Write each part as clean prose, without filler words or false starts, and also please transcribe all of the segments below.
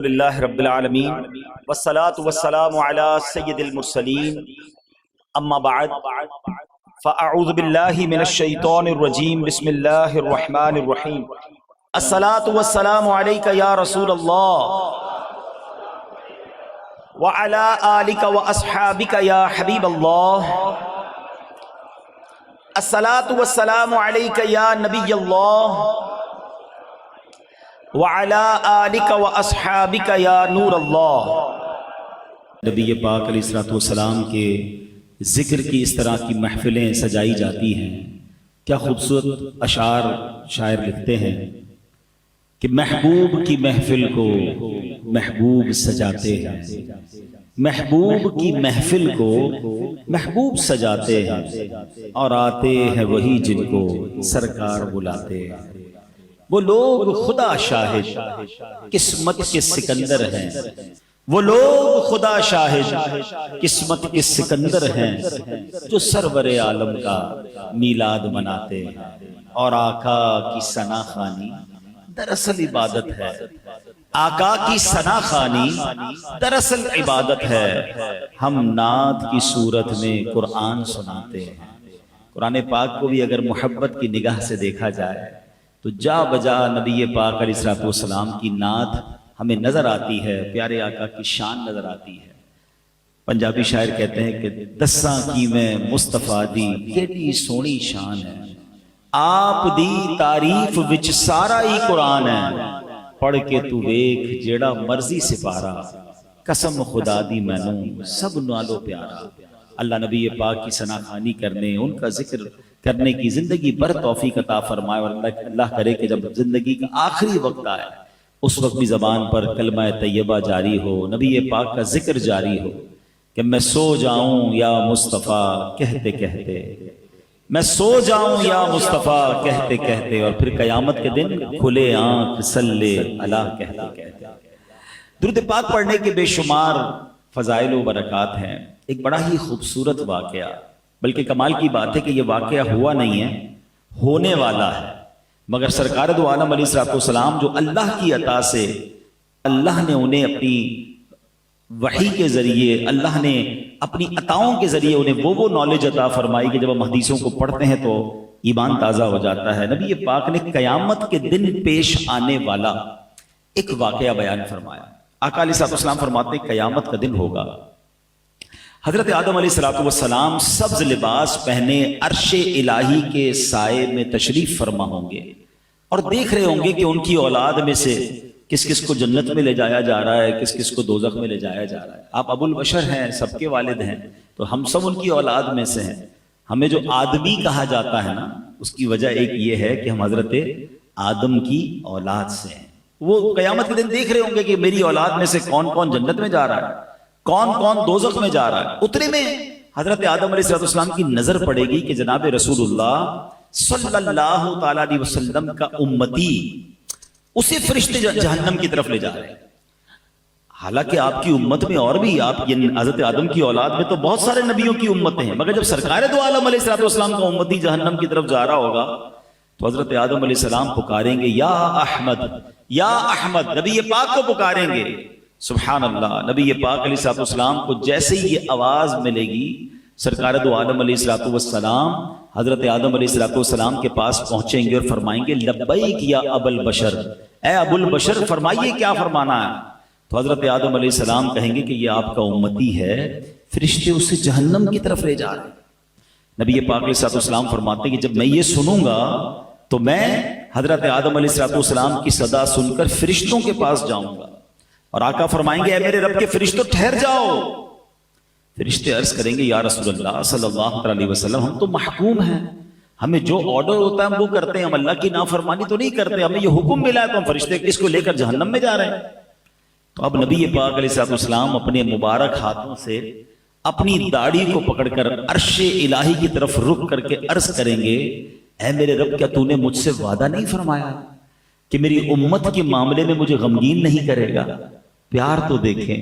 للہ رب العالمین والصلاة والسلام علی سید المرسلین اما بعد فاعوذ باللہ من الشیطان الرجیم بسم اللہ الرحمن الرحیم الصلاة والسلام علیک یا رسول اللہ وعلی آلک واصحابک یا حبیب اللہ الصلاة والسلام علیک یا نبی اللہ وعلی آلک واصحابک یا نور اللہ۔ نبی پاک علیہ الصلوۃ والسلام کے ذکر کی اس طرح کی محفلیں سجائی جاتی ہیں۔ کیا خوبصورت اشعار شاعر لکھتے ہیں کہ محبوب کی محفل کو محبوب سجاتے ہیں، محبوب کی محفل کو محبوب سجاتے ہیں، اور آتے ہیں وہی جن کو سرکار بلاتے ہیں۔ وہ لوگ خدا شاہد قسمت کے سکندر ہیں، وہ لوگ خدا شاہد قسمت کے سکندر ہیں، جو سرور عالم کا میلاد مناتے ہیں۔ اور آقا کی ثنا خوانی دراصل عبادت ہے، آقا کی ثنا خوانی دراصل عبادت ہے۔ ہم نعت کی صورت میں قرآن سناتے ہیں۔ قرآن پاک کو بھی اگر محبت کی نگاہ سے دیکھا جائے تو جا بجا نبی پاک علیہ الصلوۃ والسلام کی نعت ہمیں نظر آتی ہے، پیارے آقا کی شان نظر آتی ہے۔ پنجابی شاعر کہتے ہیں کہ دساں کی میں مصطفیٰ دی کیڑی سونی شان ہے، آپ دی تعریف وچ سارا ہی قرآن ہے، پڑھ کے تو ویکھ جیڑا مرضی سپارا، قسم خدا دی مینوں سب نالو پیارا۔ اللہ نبی پاک کی ثنا خوانی کرنے، ان کا ذکر کرنے کی زندگی بھر توفیق عطا فرمائے، اور اللہ کرے کہ جب زندگی کا آخری وقت آئے اس وقت بھی زبان پر کلمہ طیبہ جاری ہو، نبی پاک کا ذکر جاری ہو کہ میں سو جاؤں یا مصطفیٰ کہتے کہتے، میں سو جاؤں یا مصطفیٰ کہتے کہتے، اور پھر قیامت کے دن کھلے آنکھ صلی اللہ کہتے کہتے۔ درود پاک پڑھنے کے بے شمار فضائل و برکات ہیں۔ ایک بڑا ہی خوبصورت واقعہ، بلکہ کمال کی بات ہے کہ یہ واقعہ ہوا نہیں ہے، ہونے والا ہے، مگر سرکار دو عالم علیہ الصلوۃ والسلام جو اللہ کی عطا سے اللہ نے انہیں اپنی وحی کے ذریعے، اللہ نے اپنی عطاؤں کے ذریعے انہیں وہ نالج عطا فرمائی کہ جب ہم حدیثوں کو پڑھتے ہیں تو ایمان تازہ ہو جاتا ہے۔ نبی پاک نے قیامت کے دن پیش آنے والا ایک واقعہ بیان فرمایا۔ آقا علیہ الصلوۃ والسلام فرماتے ہیں قیامت کا دن ہوگا، حضرت آدم علیہ الصلوۃ والسلام سبز لباس پہنے عرش الہی کے سائے میں تشریف فرما ہوں گے، اور دیکھ رہے ہوں گے کہ ان کی اولاد میں سے کس کس کو جنت میں لے جایا جا رہا ہے، کس کس کو دوزخ میں لے جایا جا رہا ہے۔ آپ ابو البشر ہیں، سب کے والد ہیں، تو ہم سب ان کی اولاد میں سے ہیں۔ ہمیں جو آدمی کہا جاتا ہے نا، اس کی وجہ ایک یہ ہے کہ ہم حضرت آدم کی اولاد سے ہیں۔ وہ قیامت کے دن دیکھ رہے ہوں گے کہ میری اولاد میں سے کون کون جنت میں جا رہا ہے، کون کون دوزخ میں جا رہا ہے۔ اتنے میں حضرت آدم علیہ السلام کی نظر پڑے گی کہ جناب رسول اللہ صلی اللہ تعالی علیہ وسلم کا امتی، اسے فرشتے جہنم کی طرف لے جا رہے ہیں۔ حالانکہ آپ کی امت میں اور بھی، آپ حضرت آدم کی اولاد میں تو بہت سارے نبیوں کی امتیں ہیں، مگر جب سرکار دو عالم علیہ السلام کا امتی جہنم کی طرف جا رہا ہوگا تو حضرت آدم علیہ السلام پکاریں گے یا احمد، یا احمد، نبی پاک کو پکاریں گے۔ سبحان اللہ، نبی پاک علیہ السلام کو جیسے ہی یہ آواز ملے گی، سرکار دو عالم علیہ السلام حضرت آدم علیہ السلام کے پاس پہنچیں گے اور فرمائیں گے لبیک یا ابو البشر، اے ابو البشر فرمائیے کیا فرمانا ہے۔ تو حضرت آدم علیہ السلام کہیں گے کہ یہ آپ کا امتی ہے، فرشتے اسے جہنم کی طرف لے جا رہے ہیں۔ نبی پاک علیہ السلام فرماتے ہیں کہ جب میں یہ سنوں گا تو میں حضرت آدم علیہ السلام کی صدا سن کر فرشتوں کے پاس جاؤں گا، اور آقا فرمائیں گے اے میرے رب کے فرشتوں ٹھہر جاؤ۔ فرشتے عرض کریں گے یا رسول اللہ صلی اللہ علیہ وسلم ہم تو محکوم ہیں، ہمیں جو آرڈر ہوتا ہے ہم وہ کرتے ہیں، ہم اللہ کی نافرمانی تو نہیں کرتے، ہمیں یہ حکم ملا ہے تو ہم فرشتے اس کو لے کر جہنم میں جا رہے ہیں۔ تو اب نبی پاک علیہ السلام اپنے مبارک ہاتھوں سے اپنی داڑھی کو پکڑ کر عرش الہی کی طرف رک کر کے عرض کریں گے اے میرے رب کیا تو نے مجھ سے وعدہ نہیں فرمایا کہ میری امت کے معاملے میں مجھے غمگین نہیں کرے گا؟ پیار تو دیکھیں،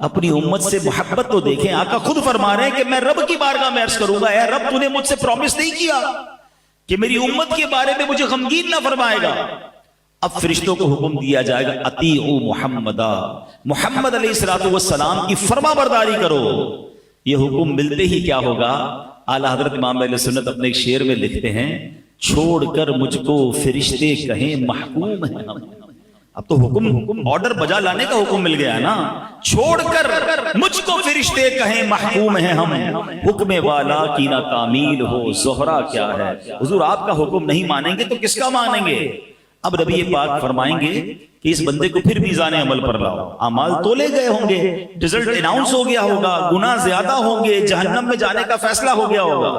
اپنی امت سے محبت تو دیکھیں۔ آقا خود فرما رہے ہیں کہ میں رب کی بارگاہ میں عرض کروں گا اے رب تو نے مجھ سے پرومس نہیں کیا کہ میری امت کے بارے میں مجھے غمگین نہ فرمائے گا۔ اب فرشتوں کو حکم دیا جائے گا اطیعوا محمدا، محمد علیہ الصلوۃ والسلام کی فرما برداری کرو۔ یہ حکم ملتے ہی کیا ہوگا؟ اعلیٰ حضرت امام اہل سنت اپنے ایک شعر میں لکھتے ہیں، چھوڑ کر مجھ کو فرشتے کہیں محکوم ہیں ہم۔ اب تو حکم آرڈر بجا لانے کا حکم مل گیا ہے نا، چھوڑ کر مجھ کو فرشتے کہیں محکوم ہیں ہم، حکم والا کی نہ تعمیل ہو زہرا کیا ہے۔ حضور آپ کا حکم نہیں مانیں گے تو کس کا مانیں گے؟ اب نبی پاک فرمائیں گے کہ اس بندے کو پھر میزان عمل پر لاؤ، اعمال تولے گئے ہوں گے، رزلٹ اناؤنس ہو گیا ہوگا، گناہ زیادہ ہوں گے، جہنم میں جانے کا فیصلہ ہو گیا ہوگا،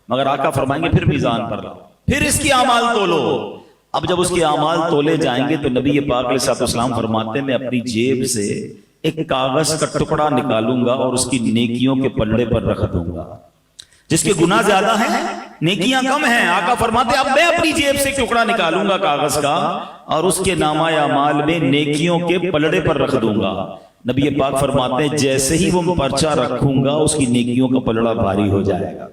مگر آقا فرمائیں گے پھر میزان پر لاؤ، پھر اس کی اعمال تولو۔ اب جب اس کے اعمال تولے جائیں گے تو نبی پاک علیہ الصلوۃ والسلام فرماتے ہیں میں اپنی جیب سے ایک کاغذ کا ٹکڑا نکالوں گا اور اس کی نیکیوں کے پلڑے پر رکھ دوں گا۔ جس کے گناہ زیادہ ہیں، نیکیاں کم ہیں، آقا فرماتے ہیں اب میں اپنی جیب سے ٹکڑا نکالوں گا کاغذ کا اور اس کے نامہ اعمال میں نیکیوں کے پلڑے پر رکھ دوں گا۔ نبی پاک فرماتے ہیں جیسے ہی وہ پرچہ رکھوں گا اس کی نیکیوں کا پلڑا بھاری ہو جائے گا۔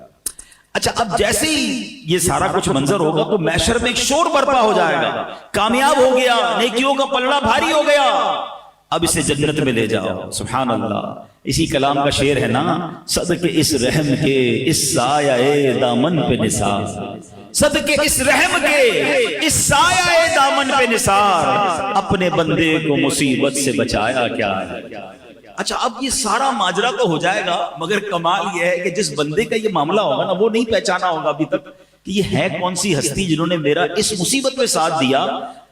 اچھا اب جیسے ہی یہ سارا کچھ منظر ہوگا تو محشر میں ایک شور برپا ہو جائے گا، کامیاب ہو گیا، نیکیوں کا پلڑا بھاری ہو گیا، اب اسے جنت میں لے جاؤ۔ سبحان اللہ، اسی کلام کا شعر ہے نا، صدقے اس رحم کے اس سایہ دامن پہ نثار، صدقے اس رحم کے اس سایہ دامن پہ نثار، اپنے بندے کو مصیبت سے بچایا کیا ہے۔ اچھا اب یہ سارا ماجرا تو ہو جائے گا، مگر کمال یہ ہے کہ جس بندے کا یہ معاملہ ہوگا نا وہ نہیں پہچانا ہوگا ابھی تک کہ یہ ہے کون سی ہستی جنہوں نے میرا اس مصیبت میں ساتھ دیا۔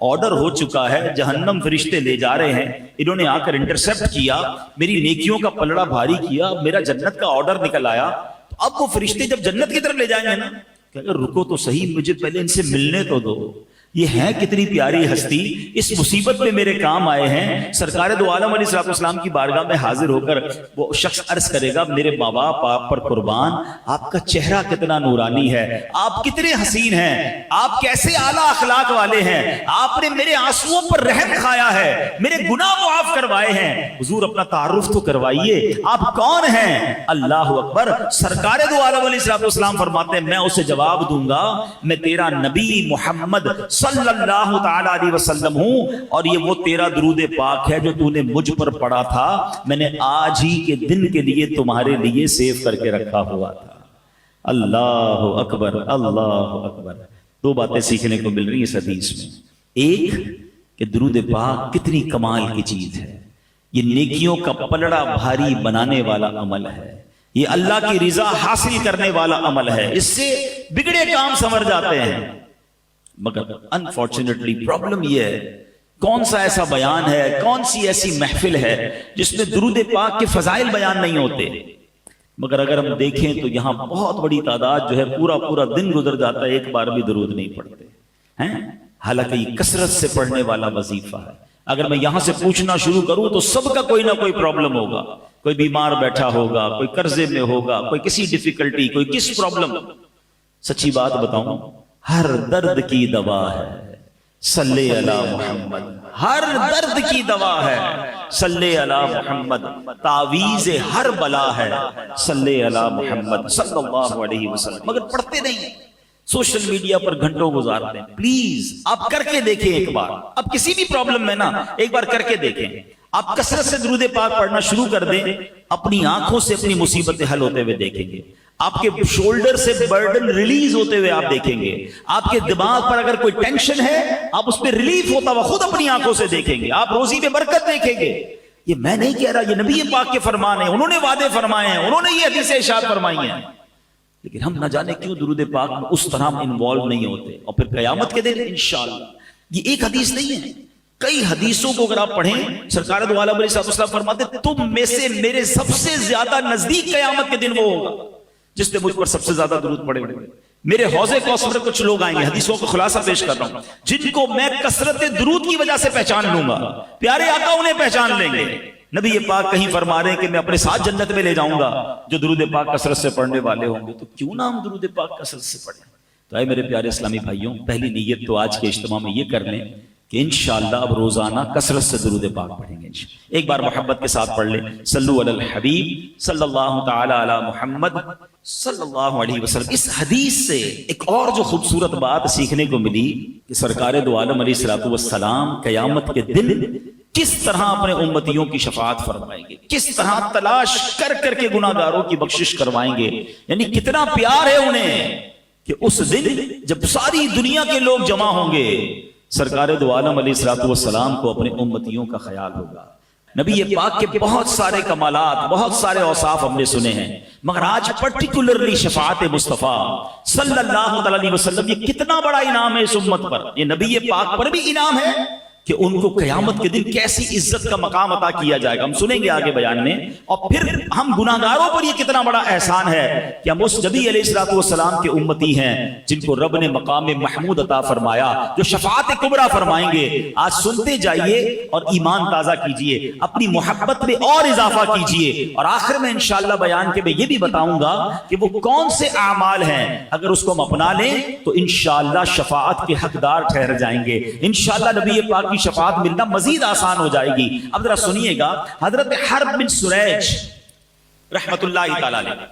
آرڈر ہو چکا ہے، جہنم فرشتے لے جا رہے ہیں، انہوں نے آ کر انٹرسپٹ کیا، میری نیکیوں کا پلڑا بھاری کیا، میرا جنت کا آرڈر نکل آیا۔ تو اب وہ فرشتے جب جنت کی طرف لے جائیں گے نا کہ اگر رکو تو صحیح، مجھے پہلے ان سے ملنے تو دو، یہ ہے کتنی پیاری ہستی، اس مصیبت میں میرے کام آئے ہیں۔ سرکار دو عالم علیہ السلام کی بارگاہ میں حاضر ہو کر وہ شخص عرض کرے گا میرے ماں باپ آپ پر قربان، آپ کا چہرہ کتنا نورانی ہے، آپ کتنے حسین ہیں، آپ کیسے اعلیٰ اخلاق والے ہیں، آپ نے میرے آنسوؤں پر رحم کھایا ہے، میرے گناہ معاف کروائے ہیں۔ حضور اپنا تعارف تو کروائیے، آپ کون ہیں؟ اللہ اکبر۔ سرکار دو عالم علیہ السلام فرماتے ہیں میں اسے جواب دوں گا میں تیرا نبی محمد صلی اللہ تعالی علیہ وسلم ہوں، اور یہ وہ تیرا درود پاک ہے جو تو نے مجھ پر پڑھا تھا، میں نے آج ہی کے دن کے لیے تمہارے لیے سیو کر کے رکھا ہوا تھا۔ اللہ اکبر، اللہ اکبر۔ دو باتیں سیکھنے کو مل رہی ہیں اس حدیث میں، ایک کہ درود پاک کتنی کمال کی چیز ہے، یہ نیکیوں کا پلڑا بھاری بنانے والا عمل ہے، یہ اللہ کی رضا حاصل کرنے والا عمل ہے، اس سے بگڑے کام سنور جاتے ہیں۔ مگر انفارچونیٹلی پرابلم یہ ہے، کون سا ایسا بیان ہے، کون سی ایسی محفل ہے جس میں درود پاک کے فضائل بیان نہیں ہوتے؟ مگر اگر ہم دیکھیں تو یہاں بہت بڑی تعداد جو ہے پورا دن گزر جاتا ہے ایک بار بھی درود نہیں پڑھتے ہیں، حالانکہ یہ کثرت سے پڑھنے والا وظیفہ ہے۔ اگر میں یہاں سے پوچھنا شروع کروں تو سب کا کوئی نہ کوئی پرابلم ہوگا، کوئی بیمار بیٹھا ہوگا، کوئی قرضے میں ہوگا، کوئی کسی ڈیفیکلٹی، کوئی کس پرابلم۔ سچی بات بتاؤں، ہر درد کی دوا ہے صلی علی محمد، ہر درد کی دوا ہے صلی علی محمد، تعویذ ہر بلا ہے صلی علی محمد صلی اللہ علیہ وسلم، مگر پڑھتے نہیں، سوشل میڈیا پر گھنٹوں گزارتے ہیں۔ پلیز آپ کر کے دیکھیں ایک بار، اب کسی بھی پرابلم میں نا ایک بار کر کے دیکھیں، آپ کثرت سے درود پاک پڑھنا شروع کر دیں، اپنی آنکھوں سے اپنی مصیبتیں حل ہوتے ہوئے دیکھیں گے، آپ کے شولڈر سے برڈن ریلیز ہوتے ہوئے آپ دیکھیں گے، آپ کے دماغ پر اگر کوئی ٹینشن ہے آپ اس پہ ریلیف ہوتا ہوا خود اپنی آنکھوں سے دیکھیں گے، آپ روزی میں برکت دیکھیں گے۔ یہ میں نہیں کہہ رہا، یہ نبی پاک کے فرمان ہیں، انہوں نے وعدے فرمائے ہیں، انہوں نے یہ حدیث ارشاد فرمائی ہیں، لیکن ہم نہ جانے کیوں درود پاک میں اس طرح انوالو نہیں ہوتے۔ اور پھر قیامت کے دن انشاءاللہ، یہ ایک حدیث نہیں ہے، کئی حدیثوں کو اگر آپ پڑھیں، سرکار دو عالم علیہ السلام فرماتے تم میں سے میرے سب سے زیادہ نزدیک قیامت کے دن وہ ہوگا جس نے مجھ پر سب سے زیادہ درود پڑے ہوئے۔ میرے حوض کوثر میں کچھ لوگ آئیں گے، حدیثوں کا خلاصہ پیش کر رہا ہوں، جن کو میں کثرت درود کی وجہ سے پہچان لوں گا، پیارے آقا انہیں پہچان لیں گے۔ نبی پاک کہیں فرما رہے ہیں کہ میں اپنے ساتھ جنت میں لے جاؤں گا جو درود پاک کثرت سے پڑھنے والے ہوں گے، تو کیوں نہ ہم درود پاک کثرت سے پڑھیں؟ تو اے میرے پیارے اسلامی بھائیوں، پہلی نیت تو آج کے اجتماع میں یہ کر لیں کہ انشاءاللہ اب روزانہ کثرت سے درود پاک پڑھیں گے۔ ایک بار محبت کے ساتھ پڑھ لیں، صلو علی الحبیب صلی اللہ تعالی علی محمد صلی اللہ علیہ وسلم. اس حدیث سے ایک اور جو خوبصورت بات سیکھنے کو ملی کہ سرکار دو عالم علیہ الصلوۃ والسلام قیامت کے دن کس طرح اپنے امتیوں کی شفاعت فرمائیں گے، کس طرح تلاش کر کر کے گناہ گاروں کی بخشش کروائیں گے. یعنی کتنا پیار ہے انہیں کہ اس دن جب ساری دنیا کے لوگ جمع ہوں گے سرکار دو عالم علیہ الصلوۃ والسلام کو اپنے امتیوں کا خیال ہوگا. نبی پاک کے بہت سارے کمالات، بہت سارے اوصاف ہم نے سنے ہیں، مگر آج پرٹیکولرلی شفاعت مصطفیٰ صلی اللہ علیہ وسلم، یہ کتنا بڑا انعام ہے اس امت پر. یہ نبی پاک پر بھی انعام ہے کہ ان کو قیامت کے دن کیسی عزت کا مقام عطا کیا جائے گا، ہم سنیں گے آگے بیان میں. اور پھر ہم گناہگاروں پر یہ کتنا بڑا احسان ہے کہ ہم اس نبی علیہ الصلوۃ والسلام کے امتی ہیں جن کو رب نے مقام محمود عطا فرمایا، جو شفاعت کبریٰ فرمائیں گے. آج سنتے جائیے اور ایمان تازہ کیجئے، اپنی محبت میں اور اضافہ کیجئے، اور آخر میں انشاءاللہ بیان کے میں یہ بھی بتاؤں گا کہ وہ کون سے اعمال ہیں اگر اس کو ہم اپنا لیں تو انشاءاللہ شفاعت کے حقدار ٹھہر جائیں گے. انشاءاللہ نبی پاک کی شفاعت ملنا مزید آسان ہو جائے گی. اب ذرا سنیے گا، حضرت حرب بن سریج رحمت اللہ تعالی علیہ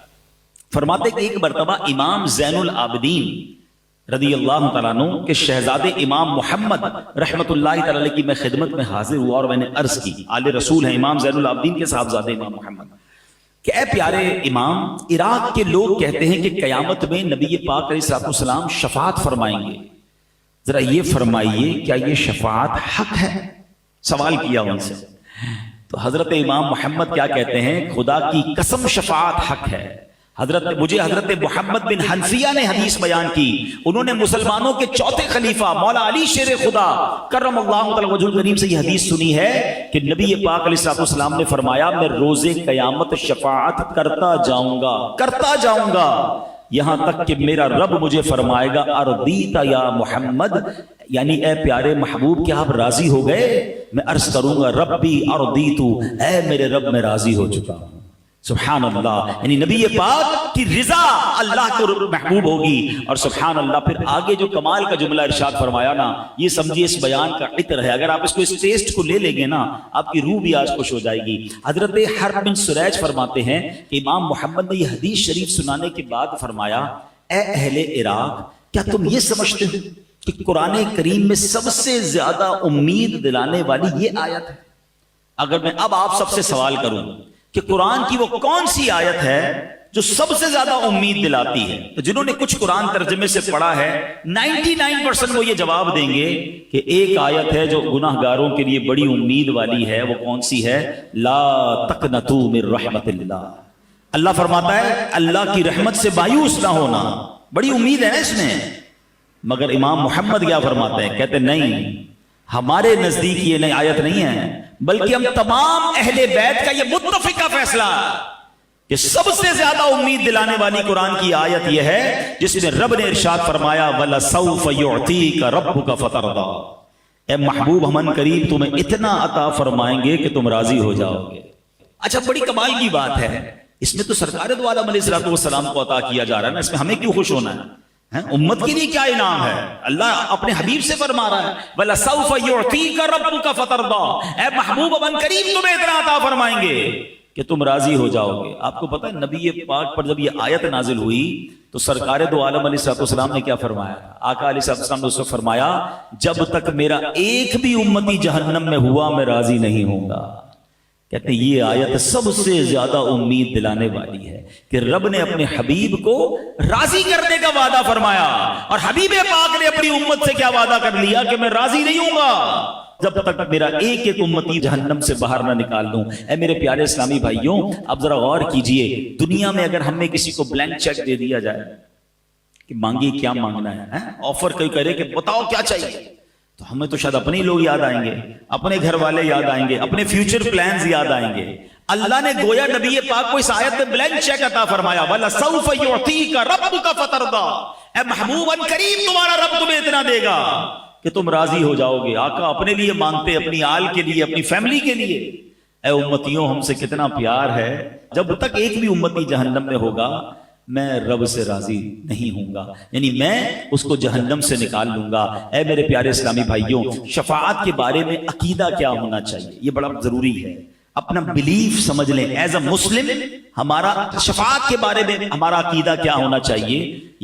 فرماتے کہ ایک مرتبہ امام زین العابدین رضی اللہ تعالیٰ عنہ کے شہزادے امام محمد رحمت اللہ تعالی علیہ کی میں خدمت میں حاضر ہوا اور میں نے عرض کی، آل رسول ہیں امام زین العابدین کے صاحبزادے امام محمد، کہ اے پیارے امام، عراق کے لوگ کہتے ہیں کہ قیامت میں نبی پاک علیہ السلام شفاعت فرمائیں گے، ذرا یہ فرمائیے کیا یہ شفاعت حق ہے؟ سوال کیا ان سے. تو حضرت امام محمد کیا کہتے ہیں، خدا کی قسم شفاعت حق ہے. حضرت محمد بن حنفیہ نے حدیث بیان کی، انہوں نے مسلمانوں کے چوتھے خلیفہ مولا علی شیر خدا کرم اللہ تعالی وجہ الکریم سے یہ حدیث سنی ہے کہ نبی پاک علیہ السلام نے فرمایا میں روز قیامت شفاعت کرتا جاؤں گا یہاں تک کہ میرا رب مجھے فرمائے گا ارضیت یا محمد، یعنی اے پیارے محبوب کیا آپ راضی ہو گئے؟ میں عرض کروں گا ربی ارضیت، اے میرے رب میں راضی ہو چکا ہوں. سبحان اللہ، یعنی نبی پاک کی رضا اللہ کو محبوب ہوگی. اور سبحان اللہ پھر آگے جو کمال کا جملہ ارشاد فرمایا نا، یہ سمجھیے اس بیان کا عطر ہے. اگر آپ اس کو اس ٹیسٹ کو لے لیں گے نا آپ کی روح بھی آج خوش ہو جائے گی. حضرت حرب بن سریج فرماتے ہیں کہ امام محمد نے یہ حدیث شریف سنانے کے بعد فرمایا، اے اہل عراق کیا تم یہ سمجھتے ہو کہ قرآن کریم میں سب سے زیادہ امید دلانے والی یہ آیت ہے؟ اگر میں اب آپ سب سے سوال کروں کہ قرآن کی وہ کون سی آیت ہے جو سب سے زیادہ امید دلاتی ہے، تو جنہوں نے کچھ قرآن ترجمے سے پڑھا ہے 99% وہ یہ جواب دیں گے کہ ایک آیت ہے جو گناہ گاروں کے لیے بڑی امید والی ہے. وہ کون سی ہے؟ لا تقنطوا من رحمت اللہ. اللہ فرماتا ہے اللہ کی رحمت سے مایوس نہ ہونا، بڑی امید ہے نا اس میں. مگر امام محمد کیا فرماتے ہیں؟ کہتے نہیں، ہمارے نزدیک یہ نئی آیت نہیں ہے، بلکہ ہم تمام اہل بیت کا یہ متفقہ فیصلہ کہ سب سے زیادہ امید دلانے والی قرآن کی آیت یہ ہے جس میں رب نے ارشاد فرمایا وَلَسَوْفَ يُعْطِيكَ رَبُّكَ فَتَرْضَىٰ، اے محبوب ہم قریب تمہیں اتنا عطا فرمائیں گے کہ تم راضی ہو جاؤ گے. اچھا بڑی کمال کی بات ہے، اس میں تو سرکار دو عالم علیہ السلام کو عطا کیا جا رہا ہے نا، اس میں ہمیں کیوں خوش ہونا ہے؟ امت کے لیے کیا انعام ہے؟ اللہ اپنے حبیب سے فرما رہا ہے وَلَسَوْفَ يُعْطِيكَ رَبُّكَ فَتَرْضَىٰ، اے محبوب اب قریب تمہیں اتنا عطا فرمائیں گے کہ تم راضی ہو جاؤ گے. آپ کو پتہ ہے نبی پاک پر جب یہ آیت نازل ہوئی تو سرکار دو عالم علیہ السلام نے کیا فرمایا؟ آقا علیہ السلام نے اس کو فرمایا جب تک میرا ایک بھی امتی جہنم میں ہوا میں راضی نہیں ہوں گا. کہتے ہیں یہ آیت سب سے زیادہ امید دلانے والی ہے کہ رب نے اپنے حبیب کو راضی کرنے کا وعدہ فرمایا، اور حبیب پاک نے اپنی امت سے کیا وعدہ کر لیا کہ میں راضی نہیں ہوں گا جب تک میرا ایک ایک امتی جہنم سے باہر نہ نکال دوں. اے میرے پیارے اسلامی بھائیوں، اب ذرا غور کیجئے، دنیا میں اگر ہمیں کسی کو بلینک چیک دے دیا جائے کہ مانگیے کیا مانگنا ہے، آفر کوئی کرے کہ بتاؤ کیا چاہیے، تو ہمیں تو شاید اپنے لوگ یاد آئیں گے، اپنے گھر والے یاد آئیں گے، اپنے فیوچر پلانز یاد آئیں گے. اللہ نے گویا نبی پاک کو اس آیت میں بلینک چیک عطا فرمایا وَلَسَوْفَ يُعْطِيكَ رَبُّكَ فَتَرْضَىٰ، اے محبوب ان قریب تمہارا رب تمہیں اتنا دے گا کہ تم راضی ہو جاؤ گے. آقا اپنے لیے مانگتے، اپنی آل کے لیے، اپنی فیملی کے لیے. اے امتیوں ہم سے کتنا پیار ہے، جب تک ایک بھی امتی جہنم میں ہوگا میں رب سے راضی نہیں ہوں گا، یعنی میں اس کو جہنم سے نکال لوں گا. اے میرے پیارے اسلامی بھائیوں، شفاعت کے بارے میں عقیدہ کیا ہونا چاہیے یہ بڑا ضروری ہے. اپنا بلیف سمجھ لیں ایز اے مسلم ہمارا شفاعت کے بارے میں ہمارا عقیدہ کیا ہونا چاہیے.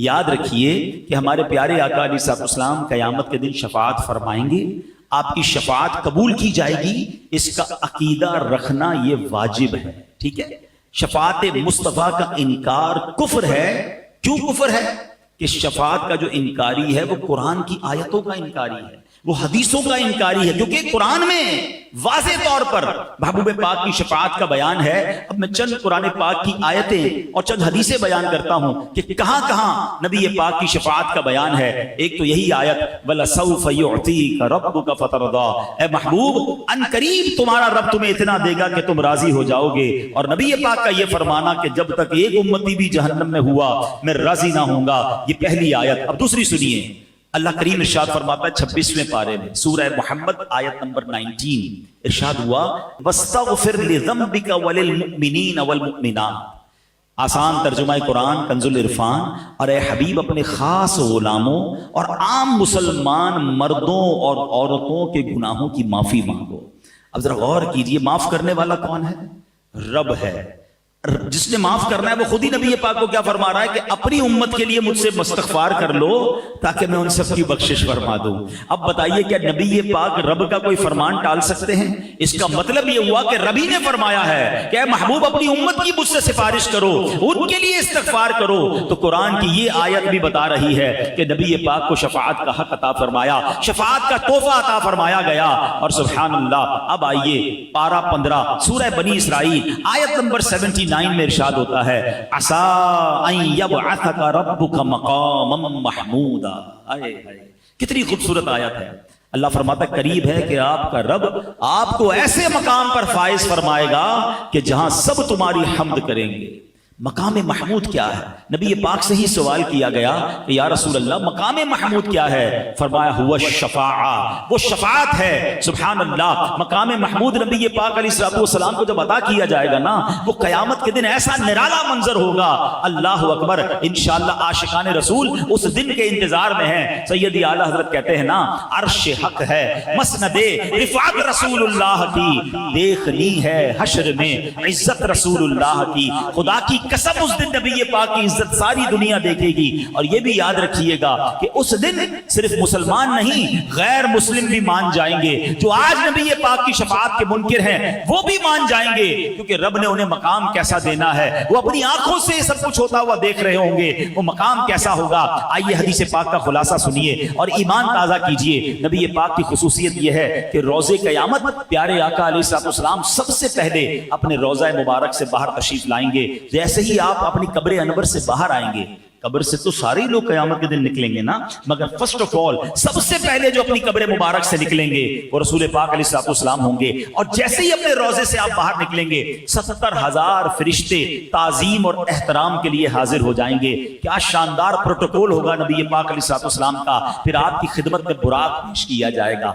یاد رکھیے کہ ہمارے پیارے آقا علیہ الصلوۃ والسلام قیامت کے دن شفاعت فرمائیں گے, آپ کی شفاعت قبول کی جائے گی, اس کا عقیدہ رکھنا یہ واجب ہے. ٹھیک ہے, شفاعت مصطفیٰ کا انکار کفر ہے. کیوں کفر ہے؟ کہ شفاعت کا جو انکاری ہے وہ قرآن کی آیتوں کا انکاری ہے, وہ حدیثوں کا انکاری ہے, کیونکہ قرآن میں واضح طور پر محبوب پاک کی شفاعت کا بیان ہے. اب میں چند قرآن پاک کی آیتیں اور چند حدیثیں بیان کرتا ہوں کہ کہاں کہاں نبی پاک کی شفاعت کا بیان ہے. ایک تو یہی آیت وَلَسَوْفَ يُعْطِيكَ رَبُّكَ فَتَرْضَىٰ, اے محبوب ان قریب تمہارا رب تمہیں اتنا دے گا کہ تم راضی ہو جاؤ گے. اور نبی پاک کا یہ فرمانا کہ جب تک ایک امتی بھی جہنم میں ہوا میں راضی نہ ہوں گا, یہ پہلی آیت. اب دوسری سنیے, اللہ کریم ارشاد فرماتا ہے 26ویں پارے میں سورہ محمد آیت نمبر 19, ارشاد ہوا وَاسْتَغْفِرْ لِذَنبِكَ وَلِلْمُؤْمِنِينَ وَالْمُؤْمِنَاتِ. آسان ترجمہ قرآن کنز العرفان. اور اے حبیب اپنے خاص غلاموں اور عام مسلمان مردوں اور عورتوں کے گناہوں کی معافی مانگو. اب ذرا غور کیجئے, معاف کرنے والا کون ہے؟ رب ہے. جس نے معاف کرنا ہے وہ خود ہی نبی پاک کو کیا فرما رہا ہے کہ اپنی امت کے لیے مجھ سے استغفار کر لو تاکہ میں ان سب کی بخشش فرما دوں. اب بتائیے کیا نبی پاک رب کا کوئی فرمان ٹال سکتے ہیں؟ اس کا مطلب یہ ہوا کہ ربی نے فرمایا ہے کہ اے محبوب اپنی امت کی مجھ سے سفارش کرو, ان کے لیے استغفار کرو. تو قرآن کی یہ آیت بھی بتا رہی ہے کہ نبی پاک کو شفاعت کا حق عطا فرمایا, شفاعت کا تحفہ عطا فرمایا گیا. اور سبحان اللہ, اب آئیے پارہ 15 سورہ بنی اسرائیل آیت نمبر 79 میں ارشاد ہوتا ہے عَسَىٰ أَن يَبْعَثَكَ رَبُّكَ مَقَامًا مَحْمُودًا. کتنی خوبصورت آیت ہے. اللہ فرماتا ہے قریب ہے کہ آپ کا رب آپ کو ایسے مقام پر فائز فرمائے گا کہ جہاں سب تمہاری حمد کریں گے. مقام محمود کیا ہے؟ نبی پاک سے ہی سوال کیا گیا کہ یا رسول اللہ مقام محمود کیا ہے؟ فرمایا ہوا الشفاعہ, وہ شفاعت ہے. سبحان اللہ, مقام محمود نبی پاک علیہ الصلوۃ والسلام کو جب عطا کیا جائے گا نا, وہ قیامت کے دن ایسا نرالا منظر ہوگا. اللہ اکبر. انشاءاللہ عاشقان رسول اس دن کے انتظار میں ہیں. سیدی اعلیٰ حضرت کہتے ہیں نا عرش حق ہے مسند رفعت رسول اللہ کی, دیکھنی ہے حشر میں عزت رسول اللہ کی. خدا کی قسم اس دن نبی پاک کی عزت ساری دنیا دیکھے گی. اور یہ بھی یاد رکھیے گا کہ اس دن صرف مسلمان نہیں غیر مسلم بھی مان جائیں گے. جو آج نبی پاک کی شفاعت کے منکر ہیں وہ بھی مان جائیں گے, کیونکہ رب نے انہیں مقام کیسا دینا ہے وہ اپنی آنکھوں سے سب کچھ ہوتا ہوا دیکھ رہے ہوں گے. وہ مقام کیسا ہوگا, آئیے حدیث پاک کا خلاصہ سنیے اور ایمان تازہ کیجئے. نبی پاک کی خصوصیت یہ ہے کہ روز قیامت پیارے آقا علیہ الصلوۃ والسلام سب سے پہلے اپنے روضہ مبارک سے باہر تشریف لائیں گے. جیسے ہی آپ اپنی قبر انور سے باہر آئیں گے, قبر سے تو سارے لوگ قیامت کے دن نکلیں گے نا, مگر فرسٹ آف آل سب سے پہلے جو اپنی قبر مبارک سے نکلیں گے وہ رسول پاک علیہ الصلوۃ والسلام ہوں گے. اور جیسے ہی اپنے روضے سے آپ باہر نکلیں گے 70,000 فرشتے تعظیم اور احترام کے لیے حاضر ہو جائیں گے. کیا شاندار پروٹوکول ہوگا نبی پاک علیہ الصلوۃ والسلام کا. پھر آپ کی خدمت میں براق پیش کیا جائے گا,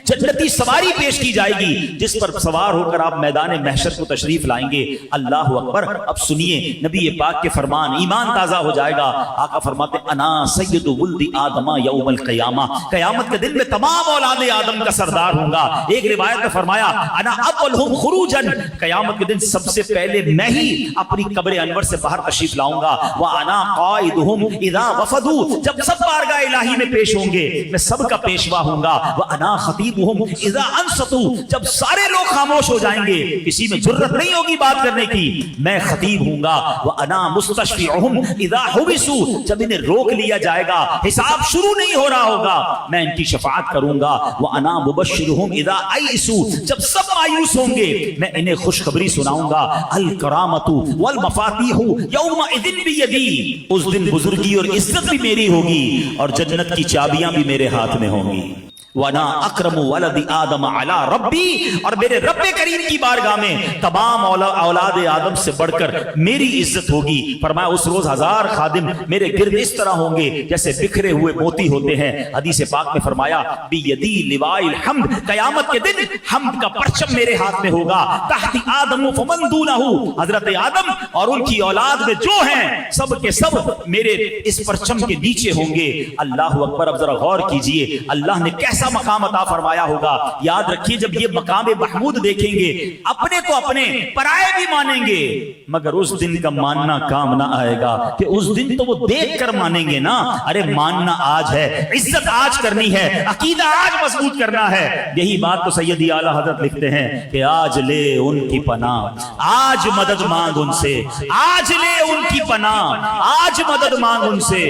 جنتی سواری پیش کی جائے گی جس پر سوار ہو کر آپ میدان محشر کو تشریف لائیں گے. اللہ اکبر. اب سنیے نبی پاک کے فرمان, ایمان تازہ ہو جائے گا. آقا فرماتے انا سید ولد آدم یوم القیامہ, قیامت کے دن میں تمام اولاد آدم کا سردار ہوں گا. ایک روایت میں فرمایا انا اولہم خروجا, قیامت کے دن سب سے پہلے میں ہی اپنی قبر انور سے باہر تشریف لاؤں گا. وانا قائدہم اذا وفدوا, جب سب بارگاہ الہی میں پیش ہوں گے میں سب کا پیشوا ہوں گا. وانا خطیبہم اذا انصتوا, جب سارے لوگ خاموش ہو جائیں گے کسی میں جرت نہیں ہوگی بات کرنے کی, میں خطیب ہوں گا. وانا مستشفعہم اذا حبسوا, جب انہیں روک لیا جائے گا حساب شروع نہیں ہو رہا ہوگا میں ان کی شفاعت کروں گا. وَأَنَا مُبَشِّرُهُمْ إِذَا أَيْئِسُوا, جب سب مایوس ہوں گے میں انہیں خوشخبری سناؤں گا. الکرامۃ والمفاتیح یومئذ بیدی, اس دن بزرگی اور عزت بھی میری ہوگی اور جنت کی چابیاں بھی میرے ہاتھ میں ہوں گی. وَأَنَا أَكْرَمُ وَلَدِ آدَمَ عَلَىٰ رَبِّي, اور میرے رب کریم کی بارگاہ میں تمام اولاد آدم سے بڑھ کر میری عزت ہوگی. فرمایا اس روز 1000 خادم میرے گرد اس طرح ہوں گے جیسے بکھرے ہوئے موتی ہوتے ہیں. حدیث پاک میں فرمایا بِيَدِي لِوَاءِ الْحَمْدِ, قیامت کے دن حمد کا پرچم میرے ہاتھ میں ہوگا. تحت آدم فمن دونه, حضرت آدم اور ان کی اولاد میں جو ہیں سب کے سب میرے اس پرچم کے نیچے ہوں گے. اللہ اکبر. اب ذرا غور کیجئے اللہ نے کیسے ایسا مقام عطا فرمایا ہوگا. یاد رکھیے جب یہ مقام محمود دیکھیں گے اپنے تو اپنے پرائے بھی مانیں گے, مگر اس دن کا ماننا کام نہ آئے گا کہ اس دن تو وہ دیکھ کر مانیں گے نا. ارے ماننا آج ہے, عزت آج کرنی ہے, عقیدہ آج مضبوط کرنا ہے. یہی بات تو سیدی اعلیٰ حضرت لکھتے ہیں کہ آج لے ان کی پناہ, آج مدد مانگ ان سے, آج لے ان کی پناہ, آج مدد مانگ ان سے,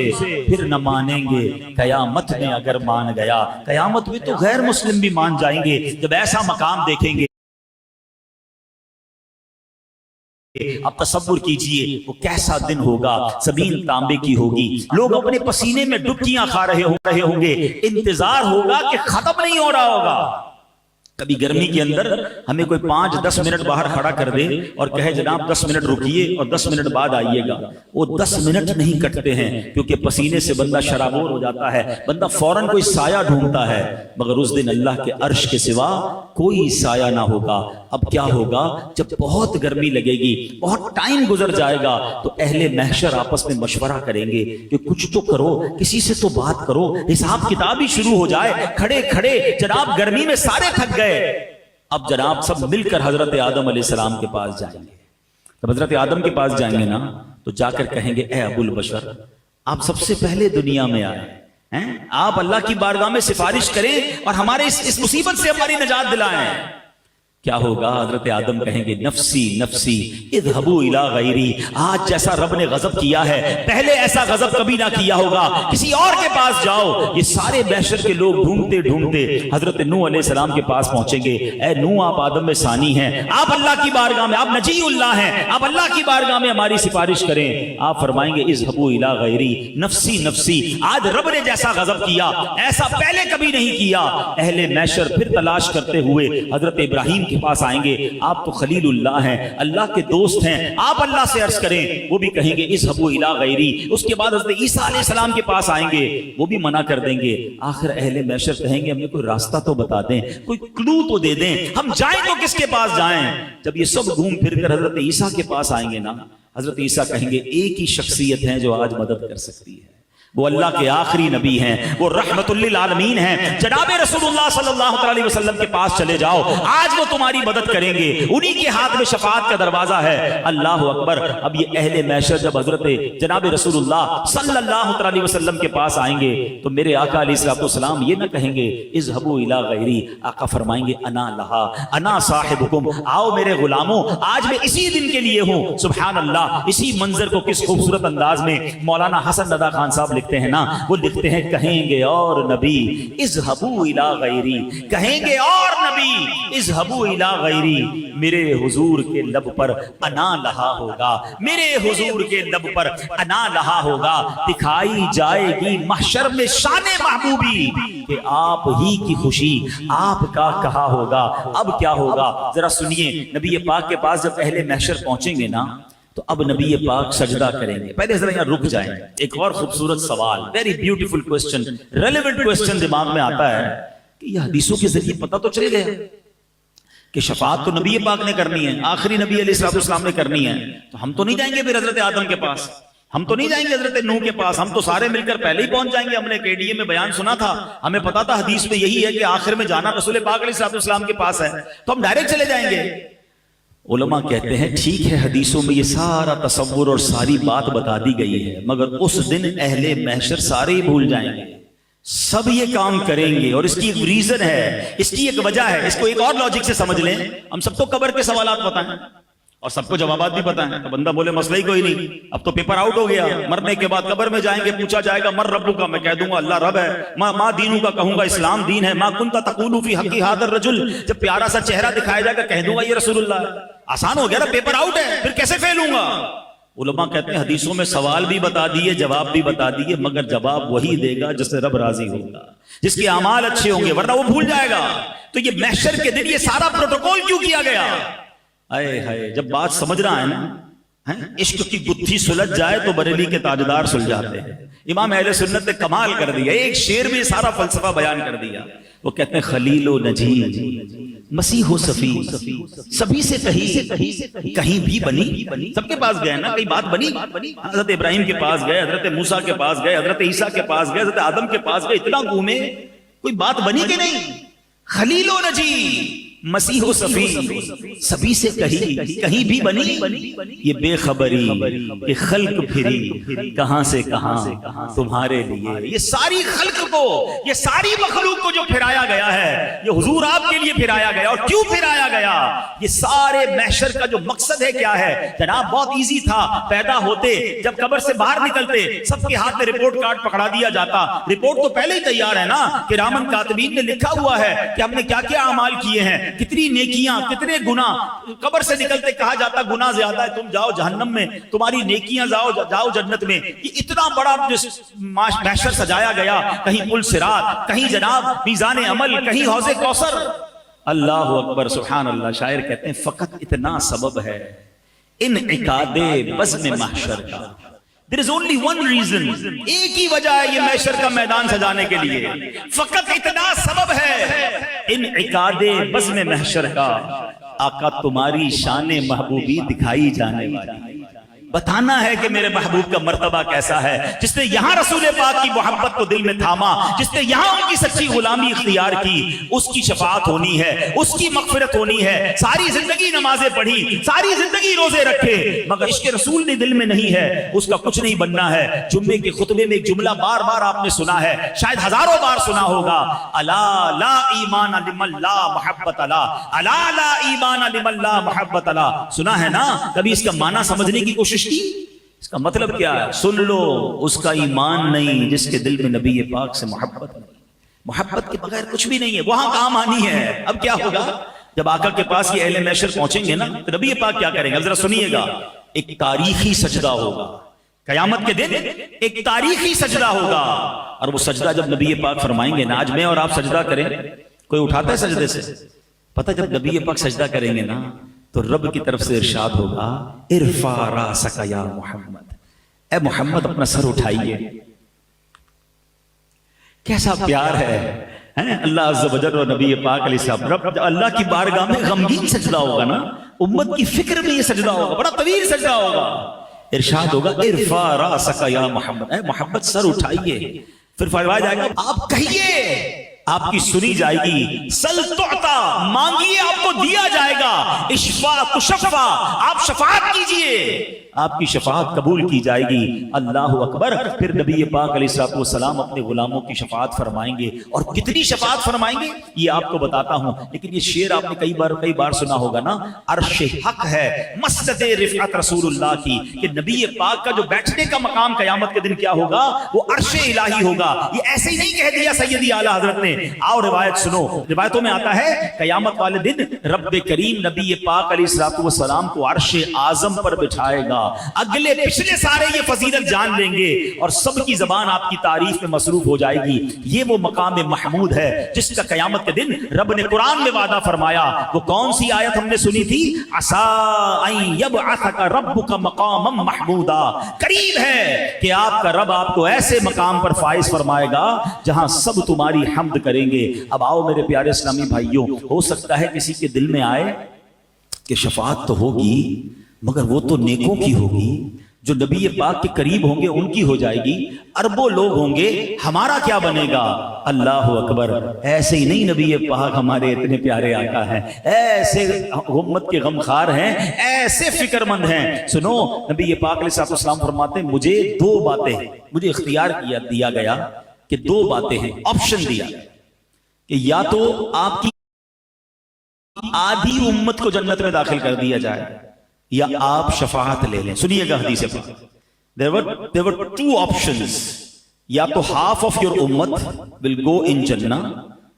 پھر نہ مانیں گے قیامت میں اگر مان گیا. قیامت میں تو غیر مسلم بھی مان جائیں گے جب ایسا مقام دیکھیں گے. اب تصور کیجئے وہ کیسا دن ہوگا, زمین تانبے کی ہوگی, لوگ اپنے پسینے میں ڈبکیاں کھا رہے ہوں گے, انتظار ہوگا کہ ختم نہیں ہو رہا ہوگا. کبھی گرمی کے اندر ہمیں کوئی 5-10 منٹ باہر کھڑا کر دے اور کہے جناب 10 منٹ رکیے اور 10 منٹ بعد آئیے گا, وہ 10 منٹ نہیں کٹتے ہیں کیونکہ پسینے سے بندہ شرابور ہو جاتا ہے, بندہ فوراً کوئی سایہ ڈھونڈتا ہے. مگر اس دن اللہ کے عرش کے سوا کوئی سایہ نہ ہوگا. اب کیا ہوگا جب بہت گرمی لگے گی, بہت ٹائم گزر جائے گا, تو اہل محشر آپس میں مشورہ کریں گے کہ کچھ تو کرو, کسی سے تو بات کرو, حساب کتاب ہی شروع ہو جائے. کھڑے کھڑے جناب گرمی میں سارے تھک گئے. اب جناب سب مل کر حضرت آدم علیہ السلام کے پاس جائیں گے. جب حضرت آدم کے پاس جائیں گے نا تو جا کر کہیں گے اے ابو البشر, آپ سب سے پہلے دنیا میں آئے ہیں, آپ اللہ کی بارگاہ میں سفارش کریں اور ہمارے اس مصیبت سے ہماری نجات دلائیں. کیا ہوگا؟ حضرت آدم کہیں گے نفسی نفسی اذهبوا الی غیری. آج جیسا رب نے غضب کیا ہے پہلے ایسا غضب کبھی نہ کیا ہوگا, کسی اور کے پاس جاؤ. یہ سارے محشر کے لوگ ڈھونڈتے ڈھونڈتے حضرت نوح علیہ السلام کے پاس پہنچیں گے. اے نوح, آپ آدم میں ثانی ہیں, آپ اللہ کی بارگاہ میں, آپ نجی اللہ ہیں, آپ اللہ کی بارگاہ میں ہماری سفارش کریں. آپ فرمائیں گے اذهبوا الی غیری نفسی نفسی. آج رب نے جیسا غضب کیا ایسا پہلے کبھی نہیں کیا. اہل محشر پھر تلاش کرتے ہوئے حضرت ابراہیم کے پاس آئیں گے. آپ تو خلیل اللہ ہیں, اللہ کے دوست ہیں, آپ اللہ سے عرض کریں. وہ بھی کہیں گے اذهبوا الی غیری. اس کے بعد حضرت عیسیٰ علیہ السلام کے پاس آئیں گے, وہ بھی منع کر دیں گے. آخر اہل محشر کہیں گے ہمیں کوئی راستہ تو بتا دیں, کوئی کلو تو دے دیں, ہم جائیں تو کس کے پاس جائیں. جب یہ سب گھوم پھر کر حضرت عیسیٰ کے پاس آئیں گے نا, حضرت عیسیٰ کہیں گے ایک ہی شخصیت ہے جو آج مدد کر سکتی ہے, وہ اللہ کے آخری نبی ہیں, وہ رحمت للعالمین ہیں, جناب رسول اللہ صلی اللہ علیہ وسلم کے پاس چلے جاؤ, آج وہ تمہاری مدد کریں گے, انہی کے ہاتھ میں شفاعت کا دروازہ ہے. اللہ اکبر. اب یہ اہل محشر جب حضرت جناب رسول اللہ صلی اللہ علیہ وسلم کے پاس آئیں گے تو میرے آقا علیہ السلام یہ نہ کہیں گے اذهبوا الی غیری. آقا فرمائیں گے انا لہا انا صاحبکم, آؤ میرے غلاموں, آج میں اسی دن کے لیے ہوں. سبحان اللہ. اسی منظر کو کس خوبصورت انداز میں مولانا حسن رضا خان صاحب لکھتے ہیں نا, وہ لکھتے ہیں کہیں گے اور نبی اذهبوا الی غیری, کہیں گے اور نبی اذهبوا الی غیری. میرے حضور کے لب پر انا لہا ہوگا, میرے حضور کے لب پر انا لہا ہوگا. دکھائی جائے گی محشر میں شان محبوبی کہ آپ ہی کی خوشی آپ کا کہا ہوگا. اب کیا ہوگا ذرا سنیے. نبی پاک کے پاس جب اہل محشر پہنچیں گے نا تو اب نبی پاک سجدہ کریں گے. پہلے ذرا یہاں رک جائیں. ایک اور خوبصورت سوال, very beautiful question, relevant question دماغ میں آتا ہے کہ یہ حدیثوں کے ذریعے پتہ تو چل گیا کہ شفاعت تو نبی پاک نے کرنی ہے, آخری نبی علیہ السلام نے کرنی ہے, تو ہم تو نہیں جائیں گے پھر حضرت آدم کے پاس, ہم تو نہیں جائیں گے حضرت نوح کے پاس, ہم تو سارے مل کر پہلے ہی پہنچ جائیں گے. ہم نے KDA میں بیان سنا تھا, ہمیں پتا تھا حدیث میں یہی ہے کہ آخر میں جانا رسول پاک علیہ السلام کے پاس ہے, تو ہم ڈائریکٹ چلے جائیں گے. علماء کہتے ہیں ٹھیک ہے حدیثوں میں یہ سارا تصور اور ساری بات بتا دی گئی ہے, مگر اس دن اہل محشر سارے ہی بھول جائیں گے, سب یہ کام کریں گے. اور اس کی ایک ریزن ہے, اس کی ایک وجہ ہے. اس کو ایک اور لاجک سے سمجھ لیں. ہم سب کو قبر کے سوالات پتہ ہیں اور سب کو جوابات بھی پتہ ہیں, تو بندہ بولے مسئلہ ہی کوئی نہیں, اب تو پیپر آؤٹ ہو گیا. مرنے کے بعد قبر میں جائیں گے, پوچھا جائے گا مر ربک کا, میں کہہ دوں گا اللہ رب ہے. ما دینوں کا کہوں گا اسلام دین ہے. ما کنت تقول فی حق ھذا الرجل, جب پیارا سا چہرہ دکھایا جائے گا کہہ دوں گا یہ رسول اللہ ہے. آسان ہو گیا نا, پیپر آؤٹ ہے, پھر کیسے فیل ہوں گا. علماء کہتے ہیں حدیثوں میں سوال بھی بتا دیے, جواب بھی بتا دیے, مگر جواب وہی دے گا جس سے رب راضی ہوگا, جس کے اعمال اچھے ہوں گے, ورنہ وہ بھول جائے گا. تو یہ محشر کے دن یہ سارا پروٹوکول کیوں کیا گیا؟ اے ہائے, جب بات سمجھ رہا ہے نا, عشق کی گتھی سلجھ جائے تو بریلی کے تاجدار سلجھاتے ہیں. امام اہل سنت نے کمال کر دیا, ایک شعر میں سارا فلسفہ بیان کر دیا. وہ کہتے ہیں خلیل و نجی مسیح و صفی, سبھی سے کہیں بھی بنی, سب کے پاس گئے نا, کئی بات بنی. حضرت ابراہیم کے پاس گئے, حضرت موسیٰ کے پاس گئے, حضرت عیسیٰ کے پاس گئے, حضرت آدم کے پاس گئے, اتنا گھومے کوئی بات بنی کہ نہیں؟ خلیل و نجی مسیح و صفی سبھی سے کہیں بھی بنی یہ بے خبری کہ خلق پھری کہاں سے کہاں تمہارے لیے. یہ ساری خلق کو، یہ ساری مخلوق کو جو پھرایا گیا ہے یہ حضور آپ کے لیے پھرایا گیا. اور کیوں پھرایا گیا؟ یہ سارے محشر کا جو مقصد ہے کیا ہے جناب؟ بہت ایزی تھا. پیدا ہوتے جب قبر سے باہر نکلتے سب کے ہاتھ میں رپورٹ کارڈ پکڑا دیا جاتا. رپورٹ تو پہلے ہی تیار ہے نا، کرامن کاتبین نے لکھا ہوا ہے کہ ہم نے کیا کیا اعمال کیے ہیں، کتنی نیکیاں کتنے گناہ. قبر سے نکلتے کہا جاتا گناہ زیادہ ہے، تم جاؤ جہنم میں، تمہاری نیکیاں جاؤ جنت میں. یہ اتنا بڑا محشر سجایا گیا، کہیں پل صراط، کہیں جناب میزان عمل، کہیں حوض کوثر. اللہ اکبر سبحان اللہ. شاعر کہتے ہیں فقط اتنا سبب ہے انعقاد بزم محشر کا. There is only one reason. ایک ہی وجہ ہے یہ محشر کا میدان سجانے کے لیے، فقط اتنا سبب ہے انعقاد بزم محشر کا. آقا تمہاری شان محبوبی دکھائی جانے والی، بتانا ہے کہ میرے محبوب کا مرتبہ کیسا ہے. جس نے یہاں رسول پاک کی محبت کو دل میں تھاما، جس نے یہاں ان کی سچی غلامی اختیار کی، اس کی شفاعت ہونی ہے، اس کی مغفرت ہونی ہے. ساری زندگی نمازیں پڑھی، ساری زندگی روزے رکھے، مگر عشق رسول نے دل میں نہیں ہے، اس کا کچھ نہیں بننا ہے. جمعے کے خطبے میں ایک جملہ بار بار آپ نے سنا ہے، شاید ہزاروں بار سنا ہوگا، الا لا ایمان لمن لا محبت لا، الا لا ایمان لمن لا محبت لا. سنا ہے نا؟ کبھی اس کا معنی سمجھنے کی کوشش کی؟ اس کا مطلب کیا ہے؟ سن لو، اس کا ایمان نہیں جس کے دل میں نبی پاک سے محبت نہیں. محبت کے بغیر کچھ بھی نہیں ہے. وہاں کام آنی ہے. اب کیا ہوگا جب آقا کے پاس یہ اہل محشر پہنچیں گے نا تو نبی پاک کیا کریں گے؟ اب ذرا سنیے گا. ایک تاریخی سجدہ ہوگا قیامت کے دن، ایک تاریخی سجدہ ہوگا. اور وہ سجدہ جب نبی پاک فرمائیں گے نا، آج میں اور آپ سجدہ کریں، کوئی اٹھاتا ہے سجدے سے؟ پتہ جب نبی پاک سجدہ کریں گے نا تو رب کی طرف سے ارشاد ہوگا ارفع راسک یا محمد، اے محمد اپنا سر اٹھائیے. کیسا پیار ہے اللہ عز و جل اور نبی پاک علیہ السلام. رب اللہ کی بارگاہ میں غمگین سجدہ ہوگا نا، امت کی فکر میں یہ سجدہ ہوگا، بڑا طویل سجدہ ہوگا. ارشاد ہوگا ارفع راسک یا محمد، اے محمد سر اٹھائیے. پھر فرمایا جائے گا آپ کہیے، آپ کی سنی جائے گی. سل تعطا، مانگیے آپ کو دیا جائے گا. اشفا تشفا، آپ شفاعت کیجئے آپ کی شفاعت قبول کی جائے گی. اللہ اکبر. پھر نبی پاک علیہ الصلوۃ والسلام اپنے غلاموں کی شفاعت فرمائیں گے. اور کتنی شفاعت فرمائیں گے یہ آپ کو بتاتا ہوں، لیکن یہ شعر آپ نے کئی بار سنا ہوگا نا. عرش حق ہے مسجد رفعت رسول اللہ کی، کہ نبی پاک کا جو بیٹھنے کا مقام قیامت کے دن کیا ہوگا؟ وہ عرش الہی ہوگا. یہ ایسے ہی نہیں کہہ دیا سیدی اعلیٰ حضرت نے. آؤ روایت سنو. روایتوں میں آتا ہے قیامت والے دن رب کریم نبی پاک علیہ الصلوۃ والسلام کو عرش اعظم پر بٹھائے گا. اگلے پچھلے سارے یہ فضیلت جان لیں گے اور سب کی زبان آپ کی تعریف میں مصروف ہو جائے گی. یہ وہ مقام محمود ہے جس کا قیامت کے دن رب نے قرآن میں وعدہ فرمایا. وہ کون سی آیت ہم نے سنی تھی؟ عسیٰ ان یبعثک ربک مقاما محمودا. قریب ہے کہ آپ کا رب آپ کو ایسے مقام پر فائز فرمائے گا جہاں سب تمہاری حمد کریں گے. اب آؤ میرے پیارے اسلامی بھائیوں، ہو سکتا ہے کسی کے دل میں آئے کہ شفاعت تو ہوگی مگر وہ تو نیکوں کی ہوگی، جو نبی پاک کے قریب ہوں گے ان کی ہو جائے گی. اربوں لوگ ہوں گے، ہمارا کیا بنے گا؟ اللہ اکبر. ایسے ہی نہیں، نبی پاک ہمارے اتنے پیارے آقا ہیں، ایسے امت کے غمخوار ہیں، ایسے فکر مند ہیں. سنو، نبی پاک علیہ السلام فرماتے ہیں مجھے دو باتیں، مجھے اختیار دیا گیا کہ دو باتیں ہیں، آپشن دیا کہ یا تو آپ کی آدھی امت کو جنت میں داخل کر دیا جائے یا آپ شفاعت لے لیں. سنیے گا حدیث پاک. there were two options. یا تو half of your امت will go in جنہ،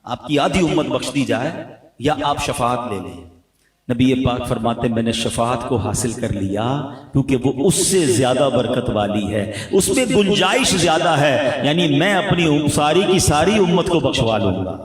آپ کی آدھی امت بخش دی جائے، یا آپ شفاعت لے لیں. نبی پاک فرماتے میں نے شفاعت کو حاصل کر لیا کیونکہ وہ اس سے زیادہ برکت والی ہے، اس میں گنجائش زیادہ ہے. یعنی میں اپنی ساری کی ساری امت کو بخشوا لوں گا.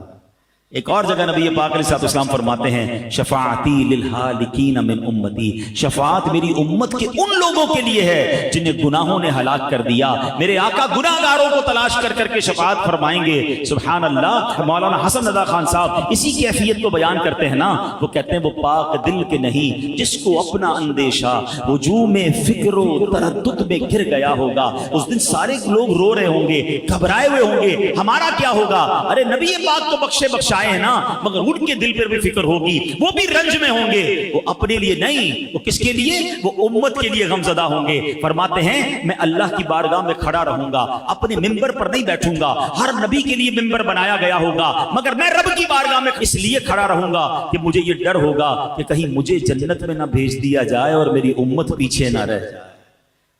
ایک اور جگہ نبی پاک علیہ الصلوۃ والسلام فرماتے ہیں شفاعتی للہالکین من امتی، شفاعت میری امت کے ان لوگوں کے لیے ہے جنہیں گناہوں نے ہلاک کر دیا، میرے آقا گناہگاروں کو تلاش کر کر کے شفاعت فرمائیں گے۔ سبحان اللہ۔ مولانا حسن رضا خان صاحب اسی کیفیت کو بیان کرتے ہیں نا، وہ کہتے ہیں وہ پاک دل کے نہیں جس کو اپنا اندیشہ ہجوم فکر و تردد میں گر گیا ہوگا، اس دن سارے لوگ رو رہے ہوں گے، گھبرائے ہوئے ہوں گے، ہمارا کیا ہوگا؟ ارے نبی پاک تو بخشے بخشائے ہیں نا، مگر ان کے دل پر بھی فکر ہوگی، وہ بھی رنج میں ہوں گے، وہ اپنے لیے نہیں، وہ کس کے لیے؟ وہ امت کے لیے غمزدہ ہوں گے۔ فرماتے ہیں میں اللہ کی بارگاہ میں کھڑا رہوں گا، اپنے ممبر پر نہیں بیٹھوں گا، ہر نبی کے لیے ممبر بنایا گیا ہوگا، مگر میں رب کی بارگاہ میں اس لیے کھڑا رہوں گا کہ مجھے یہ ڈر ہوگا کہ کہیں مجھے جنت میں نہ بھیج دیا جائے اور میری امت پیچھے نہ رہ جائے۔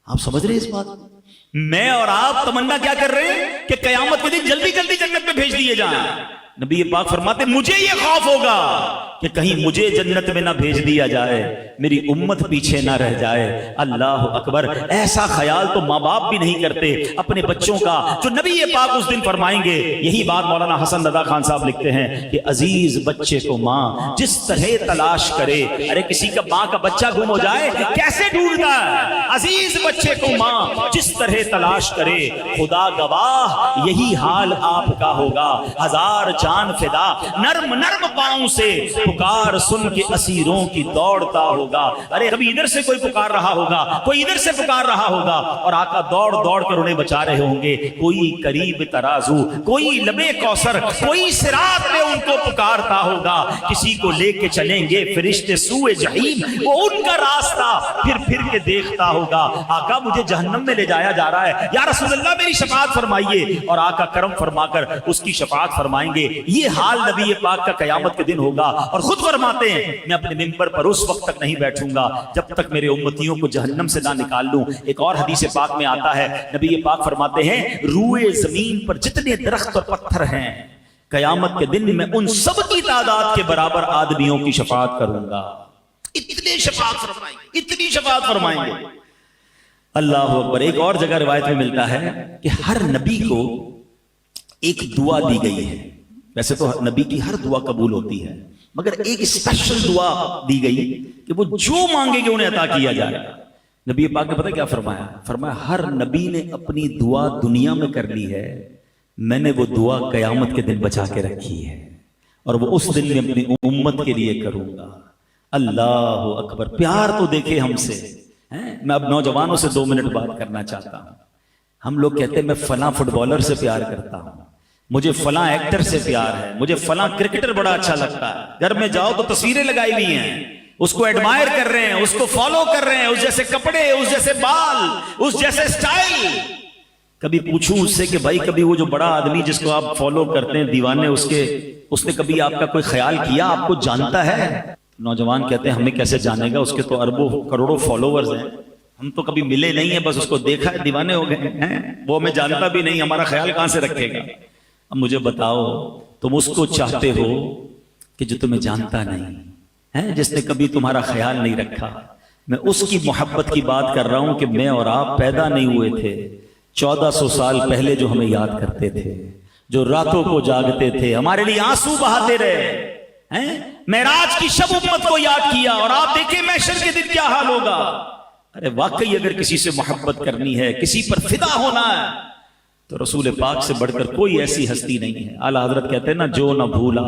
آپ سمجھ رہے ہیں اس بات؟ میں اور آپ تمنا کیا کر رہے ہیں کہ قیامت کے دن جلدی جلدی جنت میں بھیج دیے جائیں۔ نبی پاک فرماتے مجھے یہ خوف ہوگا کہ کہیں مجھے جنت میں نہ بھیج دیا جائے، میری امت پیچھے نہ رہ جائے۔ اللہ اکبر۔ ایسا خیال تو ماں باپ بھی نہیں کرتے اپنے بچوں کا جو نبی پاک اس دن فرمائیں گے۔ یہی بات مولانا حسن رضا خان صاحب لکھتے ہیں کہ عزیز بچے کو ماں جس طرح تلاش کرے، ارے کسی کا ماں کا بچہ گم ہو جائے کیسے ڈھونڈتا ہے؟ عزیز بچے کو ماں جس طرح تلاش کرے، خدا گواہ یہی حال آپ کا ہوگا۔ ہزار جان فدا نرم نرم پاؤں سے پکار سن کے اسیروں کی دوڑتا ہوگا۔ ارے کبھی ادھر سے کوئی پکار رہا ہوگا، کوئی ادھر سے پکار رہا ہوگا، اور آقا دوڑ دوڑ کر انہیں بچا رہے ہوں گے۔ کوئی قریب ترازو، کوئی لبے کوثر، کوئی صراط پہ ان کو پکارتا ہوگا۔ کسی کو لے کے چلیں گے فرشتے سوئے جہیم، وہ ان کا راستہ پھر پھر کے دیکھتا ہوگا۔ آقا مجھے جہنم میں لے جایا جا رہا ہے، یا رسول اللہ میری شفاعت فرمائیے، اور آقا کرم فرما کر اس کی شفاعت فرمائیں گے۔ یہ حال نبی پاک کا قیامت کے دن ہوگا، اور خود فرماتے ہیں میں اپنے ممبر پر اس وقت تک نہیں بیٹھوں گا جب تک میرے امتیوں کو جہنم سے نہ نکال لوں۔ ایک اور حدیث پاک میں آتا ہے، نبی پاک فرماتے ہیں روئے زمین پر جتنے درخت اور پتھر ہیں قیامت کے دن میں ان سب کی تعداد کے برابر آدمیوں کی شفاعت کروں گا۔ اتنی شفاعت فرمائیں گے، اتنی شفاعت فرمائیں گے۔ اللہ اکبر۔ ایک اور جگہ روایت میں ملتا ہے کہ ہر نبی کو ایک دعا دی گئی ہے۔ ویسے تو نبی کی ہر دعا قبول ہوتی ہے، مگر ایک اسپیشل دعا دی گئی کہ وہ جو مانگے گے انہیں عطا کیا جائے گا۔ نبی پاک نے پتہ کیا فرمایا؟ فرمایا ہر نبی نے اپنی دعا دنیا میں کر لی ہے، میں نے وہ دعا قیامت کے دن بچا کے رکھی ہے، اور وہ اس دن میں اپنی امت کے لیے کروں گا۔ اللہ اکبر۔ پیار تو دیکھے ہم سے۔ میں اب نوجوانوں سے 2 منٹ بات کرنا چاہتا ہوں۔ ہم لوگ کہتے ہیں میں فلاں فٹ بالر سے پیار کرتا ہوں، مجھے فلاں ایکٹر سے پیار ہے، مجھے فلاں کرکٹر بڑا اچھا لگتا ہے۔ گھر میں جاؤ تو تصویریں لگائی ہوئی ہیں، اس کو ایڈمائر کر رہے ہیں، اس کو فالو کر رہے ہیں، اس جیسے کپڑے، اس جیسے بال، اس جیسے سٹائل۔ کبھی پوچھوں اس سے کہ بھائی کبھی وہ جو بڑا آدمی جس کو آپ فالو کرتے ہیں دیوانے اس نے کبھی آپ کا کوئی خیال کیا، آپ کو جانتا ہے؟ نوجوان کہتے ہیں ہمیں کیسے جانے گا، اس کے تو اربوں کروڑوں فالوورز ہیں، ہم تو کبھی ملے نہیں ہیں، بس اس کو دیکھا ہے، دیوانے ہو گئے ہیں، وہ ہمیں جانتا بھی نہیں، ہمارا خیال کہاں سے رکھے گا؟ اب مجھے بتاؤ تم اس کو چاہتے ہو کہ جو تمہیں جانتا نہیں ہے، جس نے کبھی تمہارا خیال نہیں رکھا؟ میں اس کی محبت کی بات کر رہا ہوں کہ میں اور آپ پیدا نہیں ہوئے تھے، 1400 سال پہلے جو ہمیں یاد کرتے تھے، جو راتوں کو جاگتے تھے، ہمارے لیے آنسو بہاتے رہے، معراج کی شب امت کو یاد کیا، اور آپ دیکھیں محشر کے دن کیا حال ہوگا۔ ارے واقعی اگر کسی سے محبت کرنی ہے، کسی پر فدا ہونا ہے، تو رسول پاک سے بڑھ کر کوئی ایسی ہستی نہیں ہے۔ اعلیٰ حضرت کہتے ہیں نا، جو نہ بھولا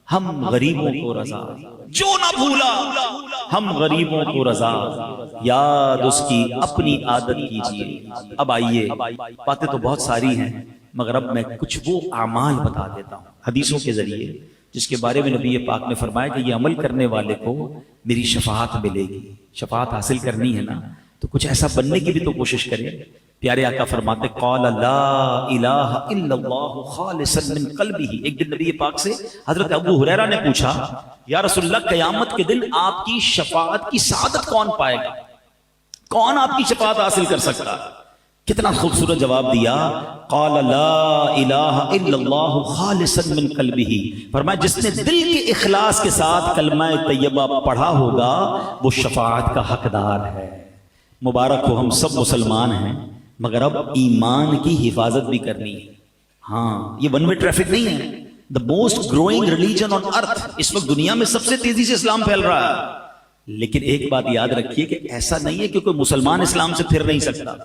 ہم غریبوں کو رضا، جو نہ بھولا ہم غریبوں کو رضا، یاد اس کی اپنی عادت کیجیے۔ اب آئیے، باتیں تو بہت ساری ہیں، مگر اب میں کچھ وہ اعمال بتا دیتا ہوں حدیثوں کے ذریعے جس کے بارے میں نبی پاک نے فرمایا کہ یہ عمل کرنے والے کو میری شفاعت ملے گی۔ شفاعت حاصل کرنی ہے نا، تو کچھ ایسا بننے کی بھی تو کوشش کریں۔ پیارے آقا فرماتے قال لا الہ الا اللہ خالصا من قلبہ۔ ایک دن نبی پاک سے حضرت ابو ہریرہ نے پوچھا، یا رسول اللہ قیامت کے دن آپ کی شفاعت کی سعادت کون پائے گا؟ کون آپ کی شفاعت حاصل کر سکتا؟ کتنا خوبصورت جواب دیا، قال لا الہ الا اللہ خالصا من قلبہ۔ فرمایا جس نے دل کے اخلاص کے ساتھ کلمہ طیبہ پڑھا ہوگا وہ شفاعت کا حقدار ہے۔ مبارک ہو، ہم سب مسلمان ہیں، مگر اب ایمان کی حفاظت بھی کرنی ہے۔ ہاں، یہ ون وے ٹریفک نہیں ہے the most growing religion on earth. اس وقت دنیا میں سب سے تیزی سے اسلام پھیل رہا ہے. لیکن ایک بات یاد رکھیے کہ ایسا نہیں ہے کہ کوئی مسلمان اسلام سے پھر نہیں سکتا.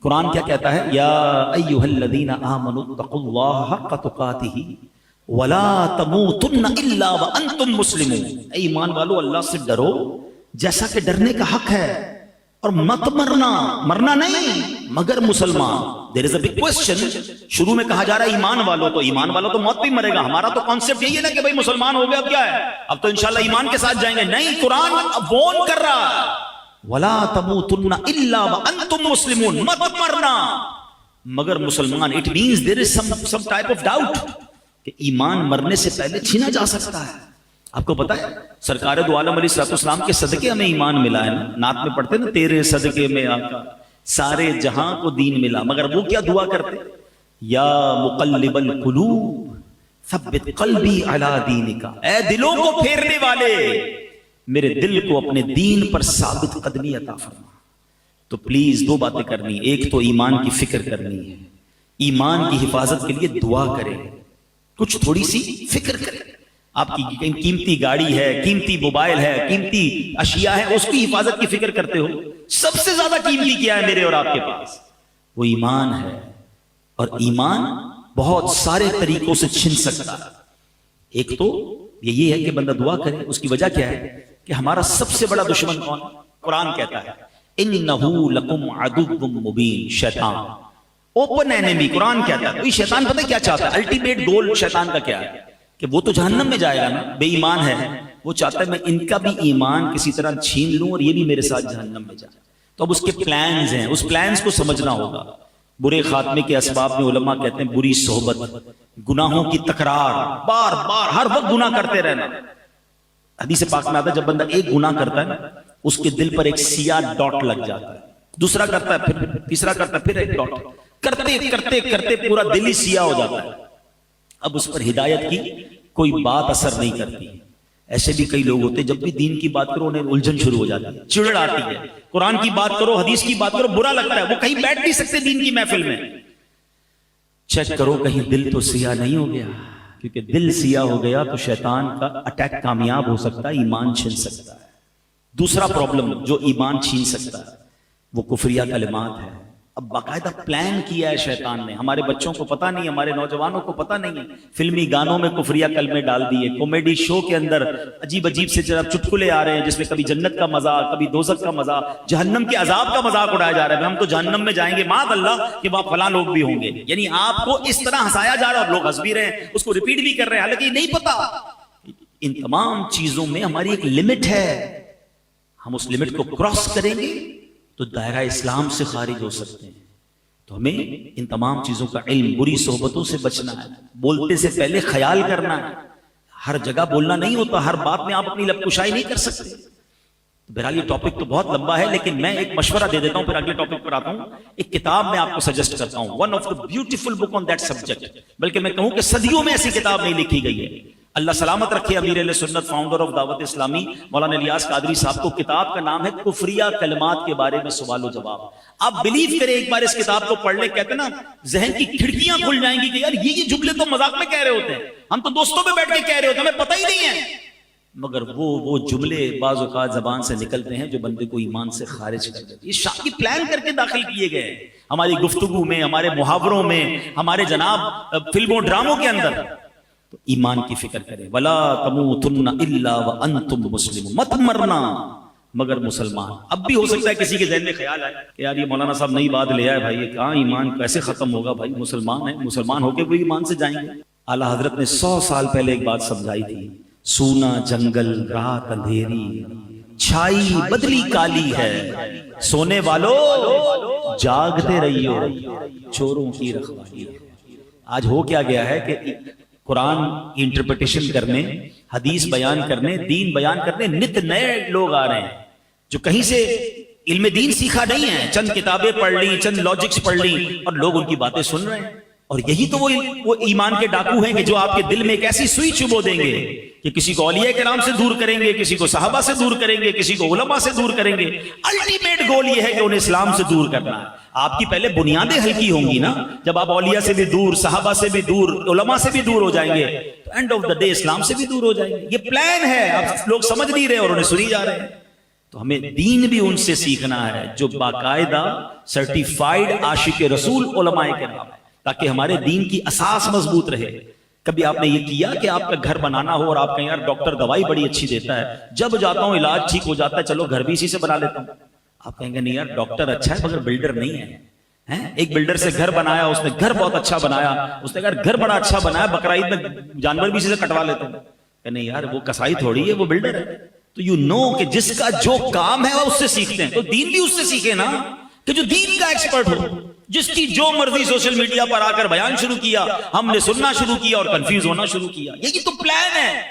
قرآن کیا کہتا ہے؟ یا ایھا الذین آمنوا اتقوا اللہ حق تقاتہ ولا تموتن الا وانتم مسلمون. اے ایمان والو اللہ سے ڈرو جیسا کہ ڈرنے کا حق ہے، اور مت مرنا نہیں مگر مسلمان. دیر از اے بگ کوسچن. شروع میں کہا جا رہا ہے ایمان والو، تو ایمان والو تو موت پہ مرے گا. ہمارا تو کانسیپٹ یہی ہے نا کہ بھائی مسلمان ہو گیا اب کیا ہے، اب تو انشاءاللہ ایمان کے ساتھ جائیں گے. نہیں، قرآن وارن کر رہا ہے ولا تموتن الا وانتم مسلمون، مت مرنا مگر مسلمان. It means there is some type of doubt کہ ایمان مرنے سے پہلے چھینا جا سکتا ہے. آپ کو پتا ہے سرکار دو عالم علیہ الصلوۃ والسلام کے صدقے ہمیں ایمان ملا ہے نا. نعت میں پڑھتے نا، تیرے صدقے میں آقا سارے جہاں کو دین ملا. مگر وہ کیا دعا کرتے؟ یا مقلب القلوب ثبت قلبی علی دینک. اے دلوں کو پھیرنے والے، میرے دل کو اپنے دین پر ثابت قدمی عطا فرما. تو پلیز دو باتیں کرنی. ایک تو ایمان کی فکر کرنی ہے، ایمان کی حفاظت کے لیے دعا کریں، کچھ تھوڑی سی فکر کریں. آپ کی قیمتی گاڑی ہے، قیمتی موبائل ہے، قیمتی اشیاء ہے، اس کی حفاظت کی فکر کرتے ہو. سب سے زیادہ قیمتی کیا ہے میرے اور آپ کے پاس؟ وہ ایمان ہے. اور ایمان بہت سارے طریقوں سے چھن سکتا ہے. ایک تو یہ ہے کہ بندہ دعا کرے. اس کی وجہ کیا ہے کہ ہمارا سب سے بڑا دشمن کون؟ قرآن کہتا ہے انہ لکم عدو مبین. شیطان، اوپن اینیمی. قرآن کہتا ہے شیطان پتہ کیا چاہتا ہے؟ الٹیمیٹ گول شیطان کا کیا ہے کہ وہ تو جہنم میں جائے گا نا، بے ایمان ہے. وہ چاہتا ہے میں ان کا بھی ایمان کسی طرح چھین لوں اور یہ بھی میرے ساتھ جہنم میں جائے. تو اب اس کے پلانز ہیں، اس پلانز کو سمجھنا ہوگا. برے خاتمے کے اسباب میں علماء کہتے ہیں بری صحبت، گناہوں کی تکرار، بار بار ہر وقت گناہ کرتے رہنا. حدیث پاک میں آتا ہے جب بندہ ایک گناہ کرتا ہے نا، اس کے دل پر ایک سیاہ ڈاٹ لگ جاتا ہے. دوسرا کرتا ہے، پھر تیسرا کرتا ہے، پھر ایک ڈاٹ. کرتے کرتے کرتے پورا دل ہی سیاہ ہو جاتا ہے. اب اس پر ہدایت کی کوئی بات اثر نہیں کرتی. ایسے بھی کئی لوگ ہوتے ہیں جب بھی دین کی بات کرو انہیں الجھن شروع ہو جاتی ہے، چڑ آتی ہے. قرآن کی بات کرو، حدیث کی بات کرو، برا لگتا ہے. وہ کہیں بیٹھ نہیں سکتے دین کی محفل میں. چیک کرو کہیں دل تو سیاہ نہیں ہو گیا، کیونکہ دل سیاہ ہو گیا تو شیطان کا اٹیک کامیاب ہو سکتا ہے، ایمان چھین سکتا ہے. دوسرا پرابلم جو ایمان چھین سکتا ہے وہ کفریہ کلمات ہے. اب باقاعدہ پلان کیا ہے شیطان نے. ہمارے بچوں کو پتہ نہیں، ہمارے نوجوانوں کو پتہ نہیں ہے. فلمی گانوں میں کفریہ کلمے ڈال دیے، کامیڈی شو کے اندر عجیب عجیب سے جناب چٹکلے آ رہے ہیں جس میں کبھی جنت کا مذاق، کبھی دوزخ کا مذاق، جہنم کے عذاب کا مذاق اڑایا جا رہا ہے. ہم تو جہنم میں جائیں گے، معاذ اللہ کہ وہاں فلاں لوگ بھی ہوں گے. یعنی آپ کو اس طرح ہنسایا جا رہا ہے اور لوگ ہنس بھی رہے ہیں، اس کو ریپیٹ بھی کر رہے ہیں، حالانکہ یہ نہیں پتا. ان تمام چیزوں میں ہماری ایک لمٹ ہے. ہم اس لمٹ کو کراس کریں گے تو دائرہ اسلام سے خارج ہو سکتے ہیں. تو ہمیں ان تمام چیزوں کا علم، بری صحبتوں سے بچنا ہے، بولتے سے پہلے خیال کرنا ہے. ہر جگہ بولنا نہیں ہوتا، ہر بات میں آپ اپنی لب کشائی نہیں کر سکتے. بہرحال یہ ٹاپک تو بہت لمبا ہے، لیکن میں ایک مشورہ دے دیتا ہوں، پھر اگلے ٹاپک پر آتا ہوں. ایک کتاب میں آپ کو سجیسٹ کرتا ہوں، one of the beautiful book on that subject. بلکہ میں کہوں کہ صدیوں میں ایسی کتاب نہیں لکھی گئی ہے. اللہ سلامت رکھے امیر اہل سنت، فاؤنڈر آف دعوت اسلامی مولانا الیاس قادری صاحب کو کتاب کا نام ہے کفریہ کلمات کے بارے میں سوال و جواب. آپ بلیو کریں ایک بار اس کتاب کو پڑھ لیں، کہتے ہیں نا ذہن کی کھڑکیاں کھل جائیں گی کہ یار یہ جملے تو مذاق میں کہہ رہے ہوتے ہیں، ہم تو دوستوں میں بیٹھ کے کہہ رہے ہوتے ہیں، ہمیں پتہ ہی نہیں ہے. مگر وہ جملے بعض اوقات زبان سے نکلتے ہیں جو بندے کو ایمان سے خارج کر دیتے ہیں. یہ شاکی پلان کر کے داخل کیے گئے ہماری گفتگو میں، ہمارے محاوروں میں، ہمارے جناب فلموں ڈراموں کے اندر. تو ایمان کی فکر کریں. ولا تموتن الا وانتم مسلمون، مت مرنا مگر مسلمان. اب بھی ہو سکتا ہے کسی کے ذہن میں خیال آئے کہ یار یہ مولانا صاحب نئی بات لے آئے، بھائی یہ کہاں ایمان کیسے ختم ہوگا؟ بھائی مسلمان ہیں، مسلمان ہو کے بھی ایمان سے جائیں گے. اعلیٰ حضرت نے 100 سال پہلے ایک بات سمجھائی تھی، سونا جنگل رات اندھیری، چھائی بدلی کالی ہے، سونے والو جاگتے رہیو، چوروں کی رکھوالی. آج ہو کیا گیا ہے کہ قرآن کی انٹرپریٹیشن کرنے، حدیث بیان کرنے، دین بیان کرنے نت نئے لوگ آ رہے ہیں جو کہیں سے علم دین سیکھا نہیں ہے، چند کتابیں پڑھ لی، چند لاجکس پڑھ لی اور لوگ ان کی باتیں سن رہے ہیں. اور یہی تو وہ ایمان کے ڈاکو ہیں کہ جو آپ کے دل میں ایک ایسی سوئی چبو دیں گے کہ کسی کو اولیاء کرام سے دور کریں گے، کسی کو صحابہ سے دور کریں گے، کسی کو علماء سے دور کریں گے۔ الٹیمیٹ گول یہ ہے کہ انہیں اسلام سے دور کرنا ہے۔ آپ کی پہلے بنیادیں ہلکی ہوں گی نا، جب آپ اولیاء سے بھی دور، صحابہ سے بھی دور، علماء سے بھی دور ہو جائیں گے تو اینڈ آف دا ڈے اسلام سے بھی دور ہو جائیں گے۔ یہ پلان ہے، آپ لوگ سمجھ نہیں رہے اور انہیں سنی جا رہے ہیں۔ تو ہمیں دین بھی ان سے سیکھنا ہے جو باقاعدہ سرٹیفائیڈ عاشق رسول علماء کرام ہے، تاکہ ہمارے دین کی اساس مضبوط رہے۔ کبھی آپ نے یہ کیا کہ آپ کا گھر بنانا ہو اور آپ کہیں یار ڈاکٹر دوائی بڑی اچھی دیتا ہے، جب جاتا ہوں علاج ٹھیک ہو جاتا ہے، چلو گھر بھی اسی سے بنا لیتا ہوں۔ آپ کہیں گے نہیں یار ڈاکٹر اچھا ہے مگر بلڈر نہیں ہے۔ ایک بلڈر سے گھر بنایا، اس نے گھر بہت اچھا بنایا، اس نے کہا گھر بڑا اچھا بنایا، بقرعید میں جانور بھی اسی سے کٹوا لیتا ہوں۔ کہ نہیں یار وہ کسائی تھوڑی ہے، وہ بلڈر ہے۔ تو یو نو کہ جس کا جو کام ہے وہ اس سے سیکھتے ہیں، تو دین بھی اس سے سیکھے نا، کہ جو دین کا ایکسپرٹ ہو، جس کی جو مرضی سوشل میڈیا پر آ کر بیان شروع کیا، ہم نے سننا شروع کیا اور کنفیوز ہونا شروع کیا۔ یہی تو پلان ہے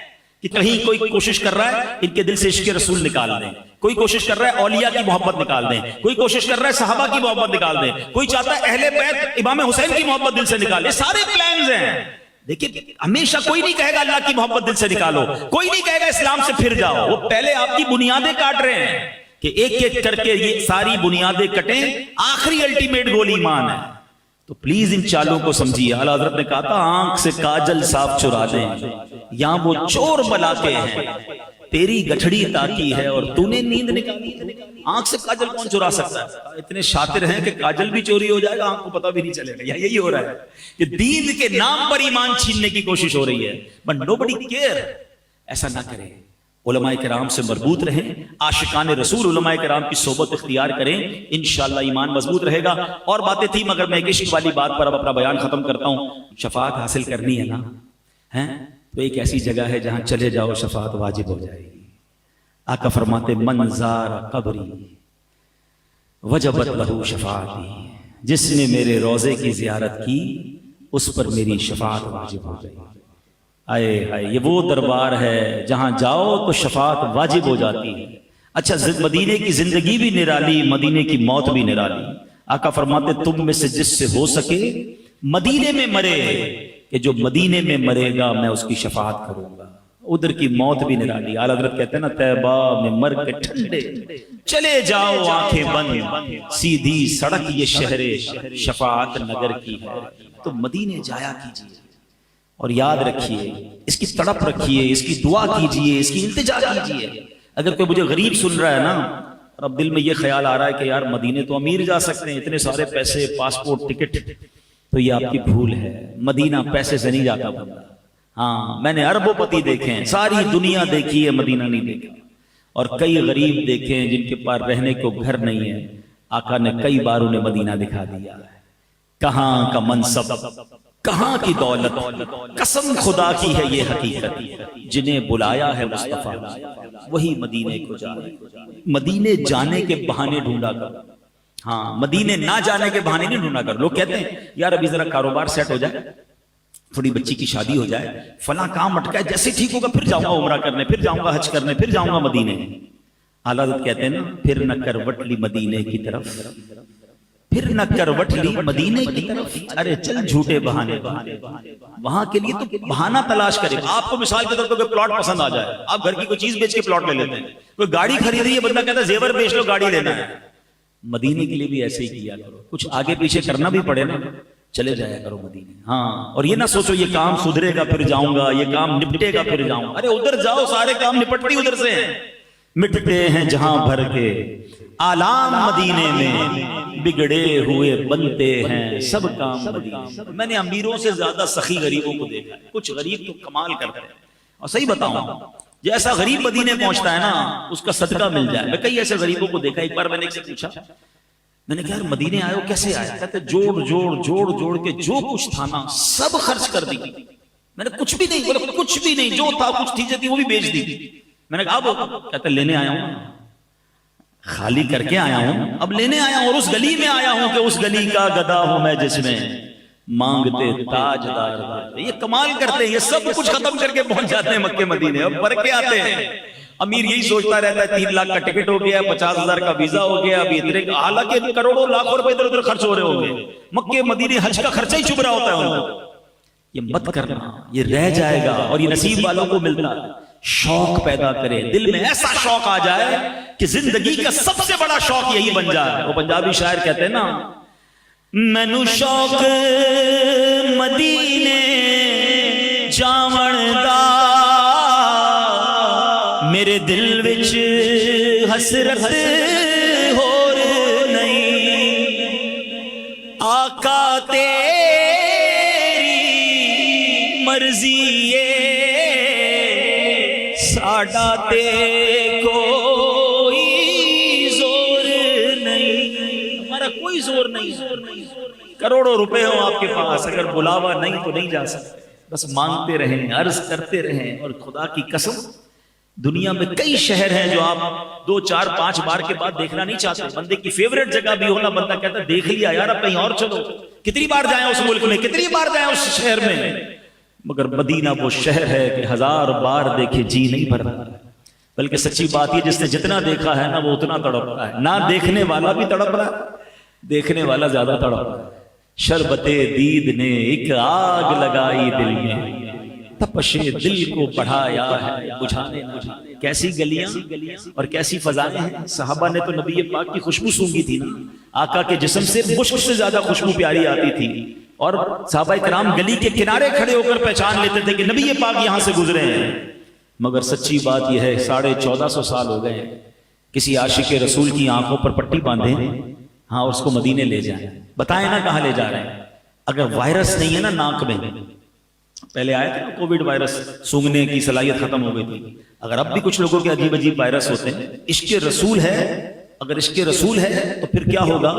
کہ کہیں کوئی کوشش کر رہا ہے ان کے دل سے عشق رسول نکال دیں، کوئی کوشش کر رہا ہے اولیاء کی محبت نکال دیں، کوئی کوشش کر رہا ہے صحابہ کی محبت نکال دیں، کوئی چاہتا ہے اہل بیت امام حسین کی محبت دل سے نکال دیں۔ سارے پلانز ہیں۔ دیکھیے ہمیشہ کوئی نہیں کہے گا اللہ کی محبت دل سے نکالو، کوئی نہیں کہے گا اسلام سے پھر جاؤ، وہ پہلے آپ کی بنیادیں کاٹ رہے ہیں کہ ایک ایک کر کے یہ ساری بنیادیں کٹیں، آخری الٹیمیٹ گول ایمان ہے۔ تو پلیز ان چالوں کو سمجھیے۔ اعلیٰ حضرت نے کہا تھا آنکھ سے کاجل صاف چرا دیں، یہاں وہ چور بلاتے ہیں، تیری گٹھڑی تاکی ہے اور تو نے نیند نکالی ہے۔ آنکھ سے کاجل کون چرا سکتا ہے؟ اتنے شاطر ہیں کہ کاجل بھی چوری ہو جائے گا، آنکھ کو پتہ بھی نہیں چلے گا۔ یہی ہو رہا ہے کہ دین کے نام پر ایمان چھیننے کی کوشش ہو رہی ہے، بٹ نوبڈی کیئر۔ ایسا نہ کریں، علماء کرام سے مربوط رہیں، عاشقان رسول علماء کرام کی صحبت اختیار کریں، انشاءاللہ ایمان مضبوط رہے گا۔ اور باتیں تھی مگر میں ایک عشق والی بات پر اب اپنا بیان ختم کرتا ہوں۔ شفاعت حاصل کرنی ہے نا، تو ایک ایسی جگہ ہے جہاں چلے جاؤ شفاعت واجب ہو جائے گی۔ آقا فرماتے من زار قبری وجبت لہو شفاعتی، جس نے میرے روضے کی زیارت کی اس پر میری شفاعت واجب ہو جائے گی۔ آئے ہائے، یہ وہ دربار ہے جہاں جاؤ تو شفاعت واجب ہو جاتی ہے۔ اچھا مدینے کی زندگی بھی نرالی، مدینے کی موت بھی نرالی۔ آقا فرماتے تم میں سے جس سے ہو سکے مدینے میں مرے، کہ جو مدینے میں مرے گا میں اس کی شفاعت کروں گا، ادھر کی موت بھی نرالی۔ اعلیٰ حضرت کہتے ہیں نا طیبہ میں مر کے ٹھنڈے چلے جاؤ آنکھیں بند، سیدھی سڑک یہ شہر شفاعت نگر کی ہے۔ تو مدینے جایا کیجیے اور یاد رکھیے، اس کی تڑپ رکھیے، اس کی دعا کیجیے، اس کی التجا کیجیے۔ اگر کوئی مجھے غریب سن رہا ہے نا اور اب دل میں یہ خیال آ رہا ہے کہ یار مدینے تو امیر جا سکتے ہیں، اتنے سارے پیسے، پاسپورٹ، ٹکٹ، تو یہ آپ کی بھول ہے۔ مدینہ پیسے سے نہیں جاتا بندہ۔ ہاں میں نے اربوں پتی دیکھے ہیں، ساری دنیا دیکھی ہے، مدینہ نہیں دیکھا۔ اور کئی غریب دیکھے ہیں جن کے پاس رہنے کو گھر نہیں ہے، آقا نے کئی بار انہیں مدینہ دکھا دیا ہے۔ کہاں کا منصب، کہاں کی دولت، قسم خدا کی ہے یہ حقیقت، جنہیں بلایا ہے مصطفیٰ وہی مدینے کو جا رہے۔ مدینے جانے کے بہانے ڈھونڈا کر، ہاں مدینے نہ جانے کے بہانے نہیں ڈھونڈا کر۔ لوگ کہتے ہیں یار ابھی ذرا کاروبار سیٹ ہو جائے، تھوڑی بچی کی شادی ہو جائے، فلاں کام اٹکا ہے، جیسے ٹھیک ہوگا پھر جاؤں گا عمرہ کرنے، پھر جاؤں گا حج کرنے، پھر جاؤں گا مدینے۔ اعلیٰ حضرت کہتے ہیں نا پھر نہ کروٹ لی مدینے کی طرف، پھر نہ کروٹ لی مدینے کی طرف، ارے چل جھوٹے بہانے وہاں کے لیے تو بہانہ تلاش کرے۔ آپ کو مثال کے طور پر کوئی پلاٹ پسند آ جائے، آپ گھر کی کوئی چیز بیچ کے پلاٹ لے لیتے ہیں، کوئی گاڑی خریدی ہے، بندہ کہتا ہے زیور بیچ لو گاڑی لینا ہے۔ مدینے کے لیے بھی ایسے ہی کیا کرو، کچھ آگے پیچھے کرنا بھی پڑے نا، چلے جایا کرو مدینے۔ ہاں اور یہ نہ سوچو یہ کام سدھرے گا پھر جاؤں گا، یہ کام نپٹے گا پھر جاؤں گا۔ ارے ادھر جاؤ، سارے کام نپٹتی ادھر سے ہیں، مٹتے ہیں جہاں بھر کے آلام مدینے میں، بگڑے ہوئے بنتے ہیں سب کام مدینے۔ میں نے امیروں سے زیادہ سخی غریبوں کو دیکھا ہے، کچھ غریب تو کمال کرتے ہیں۔ اور صحیح بتاؤں، جیسا غریب مدینے پہنچتا ہے نا اس کا صدقہ مل جائے۔ میں کئی ایسے غریبوں کو دیکھا، ایک بار میں نے ایک سے پوچھا، میں نے کہا یار مدینے آئے ہو کیسے آئے؟ کہتے جوڑ کے جو کچھ تھا نا سب خرچ کر دی۔ میں نے کچھ بھی نہیں، بولے کچھ بھی نہیں، جو تھا کچھ چیزیں تھی وہ بھی بیچ دی۔ میں نے کہا اب کہتے لینے آیا ہوں، خالی کر کے آیا ہوں، اب لینے آیا ہوں، اور اس گلی میں آیا ہوں کہ اس گلی کا گدا ہوں میں جس میں مانگتے تاجدار کرتے. یہ کمال کرتے ہیں, یہ سب کچھ ختم کر کے پہنچ جاتے ہیں مکے مدینے. اب بھر کے آتے ہیں. امیر یہی سوچتا رہتا ہے 3 لاکھ کا ٹکٹ ہو گیا, 50,000 کا ویزا ہو گیا, ابھی اتنے, حالانکہ کروڑوں لاکھوں روپے ادھر ادھر خرچ ہو رہے ہوں گے. مکے مدینے حج کا خرچہ ہی چبھ رہا ہوتا ہے ان کو. یہ مت کرنا, یہ رہ جائے گا اور یہ نصیب والوں کو ملتا ہے. شوق پیدا کرے دل میں, ایسا شوق آ جائے کہ زندگی کا سب سے بڑا شوق یہی بن جائے. وہ پنجابی شاعر کہتے ہیں نا, مینوں شوق مدینے جاون دا, میرے دل وچ حسرت ہور نہیں, آقا تیری مرضی ہے ساڈا تے کوئی زور نہیں. ہمارا کوئی زور نہیں. کروڑوں روپے ہوں آپ کے پاس, اگر بلاوا نہیں تو نہیں جا سکتے. بس مانگتے رہیں, عرض کرتے رہیں. اور خدا کی قسم دنیا میں کئی شہر ہیں جو آپ 2 4 5 بار کے بعد دیکھنا نہیں چاہتے. بندے کی فیوریٹ جگہ بھی ہونا, بندہ کہتا ہے دیکھ لیا یار اب کہیں اور چلو. کتنی بار جائیں اس ملک میں, کتنی بار جائیں اس شہر میں, مگر مدینہ وہ شہر ہے کہ 1000 بار دیکھے جی نہیں بھرتا. بلکہ سچی بات یہ, جس نے جتنا دیکھا ہے نا وہ اتنا تڑپتا ہے. نہ دیکھنے والا بھی تڑپ رہا ہے, دیکھنے والا زیادہ تڑپ رہا ہے. شربت دید نے ایک آگ لگائی دل میں, تپش دل کو بڑھایا ہے بجھانے. کیسی گلیاں اور کیسی فضائیں ہیں. صحابہ نے تو نبی پاک کی خوشبو سونگی تھی نا. آقا کے جسم سے مشک سے زیادہ خوشبو پیاری آتی تھی. اور صحابہ کرام گلی کے کنارے کھڑے ہو کر پہچان لیتے تھے کہ نبی پاک یہاں سے گزرے ہیں. مگر سچی بات یہ ہے 1450 سال ہو گئے, کسی عاشق رسول کی آنکھوں پر پٹی باندھیں, ہاں اس کو مدینے لے جائیں, بتائیں نا کہاں لے جا رہے ہیں. اگر وائرس نہیں ہے نا ناک میں, پہلے آئے تھے نا کووڈ وائرس, سونگنے کی صلاحیت ختم ہو گئی تھی. اگر اب بھی کچھ لوگوں کے عجیب عجیب وائرس ہوتے ہیں, عشق رسول ہے, اگر عشق رسول ہے تو پھر کیا ہوگا.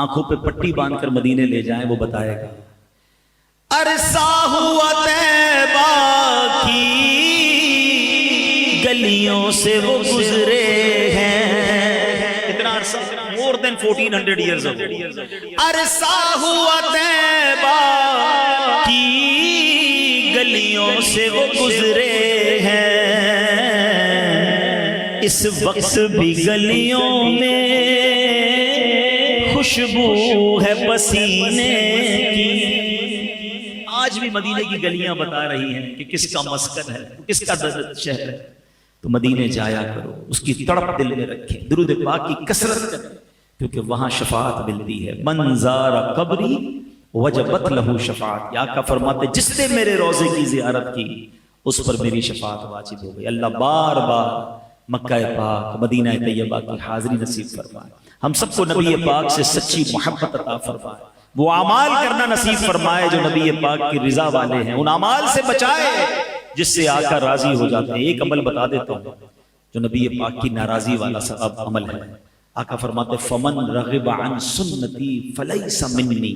آنکھوں پہ پٹی باندھ کر مدینے لے جائیں, وہ بتائے گا. عرصہ ہوا طیبہ کی گلیوں سے وہ گزرے ہیں. اتنا عرصہ, more than 1400 years ago. عرصہ ہوا طیبہ کی گلیوں سے وہ گزرے ہیں, اس وقت بھی گلیوں میں خوشبو ہے پسینے کی. آج بھی مدینے کی گلیاں بتا رہی ہیں کہ کس کا مسکن ہے, کس کا شہر ہے. تو مدینے جایا کرو, اس کی تڑپ دل میں رکھیں, درود پاک کی کثرت کریں, کیونکہ وہاں شفاعت ملتی ہے. من زار قبری وجبت لہو شفاعت. آقا فرماتے جس نے میرے روضے کی زیارت کی اس پر میری شفاعت واجب ہو گئی. اللہ بار بار مکہ پاک مدینہ طیبہ کی حاضری نصیب فرمائے. ہم سب کو نبی پاک سے سچی محبت عطا فرمائے. وہ اعمال کرنا نصیب فرمائے جو نبی پاک کی رضا والے ہیں. ان اعمال سے بچائے جس سے آقا راضی ہو جاتے ہیں. ایک عمل بتا دیتا ہوں جو نبی پاک کی ناراضی والا سبب عمل ہے. آقا فرماتے فمن رغب عن سنتی فلیس منی.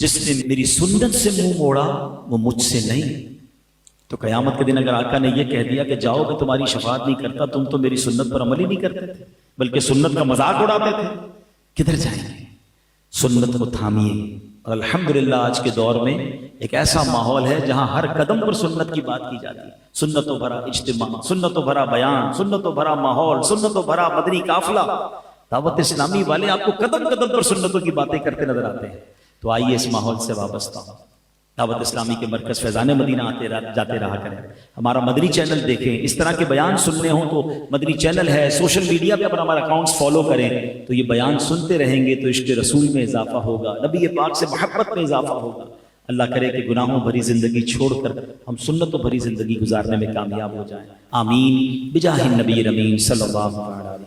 جس نے میری سنت سے منہ موڑا وہ مجھ سے نہیں. تو قیامت کے دن اگر آقا نے یہ کہہ دیا کہ جاؤ میں تمہاری شفاعت نہیں کرتا, تم تو میری سنت پر عمل ہی نہیں کرتے تھے بلکہ سنت کا مذاق اڑاتے تھے, کدھر جائیں گے؟ سنت کو تھامیے. اور الحمدللہ آج کے دور میں ایک ایسا ماحول ہے جہاں ہر قدم پر سنت کی بات کی جاتی ہے. سنتوں بھرا اجتماع, سنتوں بھرا بیان, سنتوں بھرا ماحول, سنتوں بھرا مدنی قافلہ. دعوت اسلامی والے آپ کو قدم قدم پر سنتوں کی باتیں کرتے نظر آتے ہیں. تو آئیے اس ماحول سے وابستہ ہوں. دعوت اسلامی کے مرکز فیضان مدینہ جاتے رہا کریں. ہمارا مدنی چینل دیکھیں. اس طرح کے بیان سننے ہوں تو مدنی چینل ہے, سوشل میڈیا پہ اپنا ہمارا اکاؤنٹس فالو کریں. تو یہ بیان سنتے رہیں گے تو عشق رسول میں اضافہ ہوگا, نبی پاک سے محبت میں اضافہ ہوگا. اللہ کرے کہ گناہوں بھری زندگی چھوڑ کر ہم سنتوں بھری زندگی گزارنے میں کامیاب ہو جائیں. آمین بجاہ النبی الامین صلی اللہ علیہ وسلم.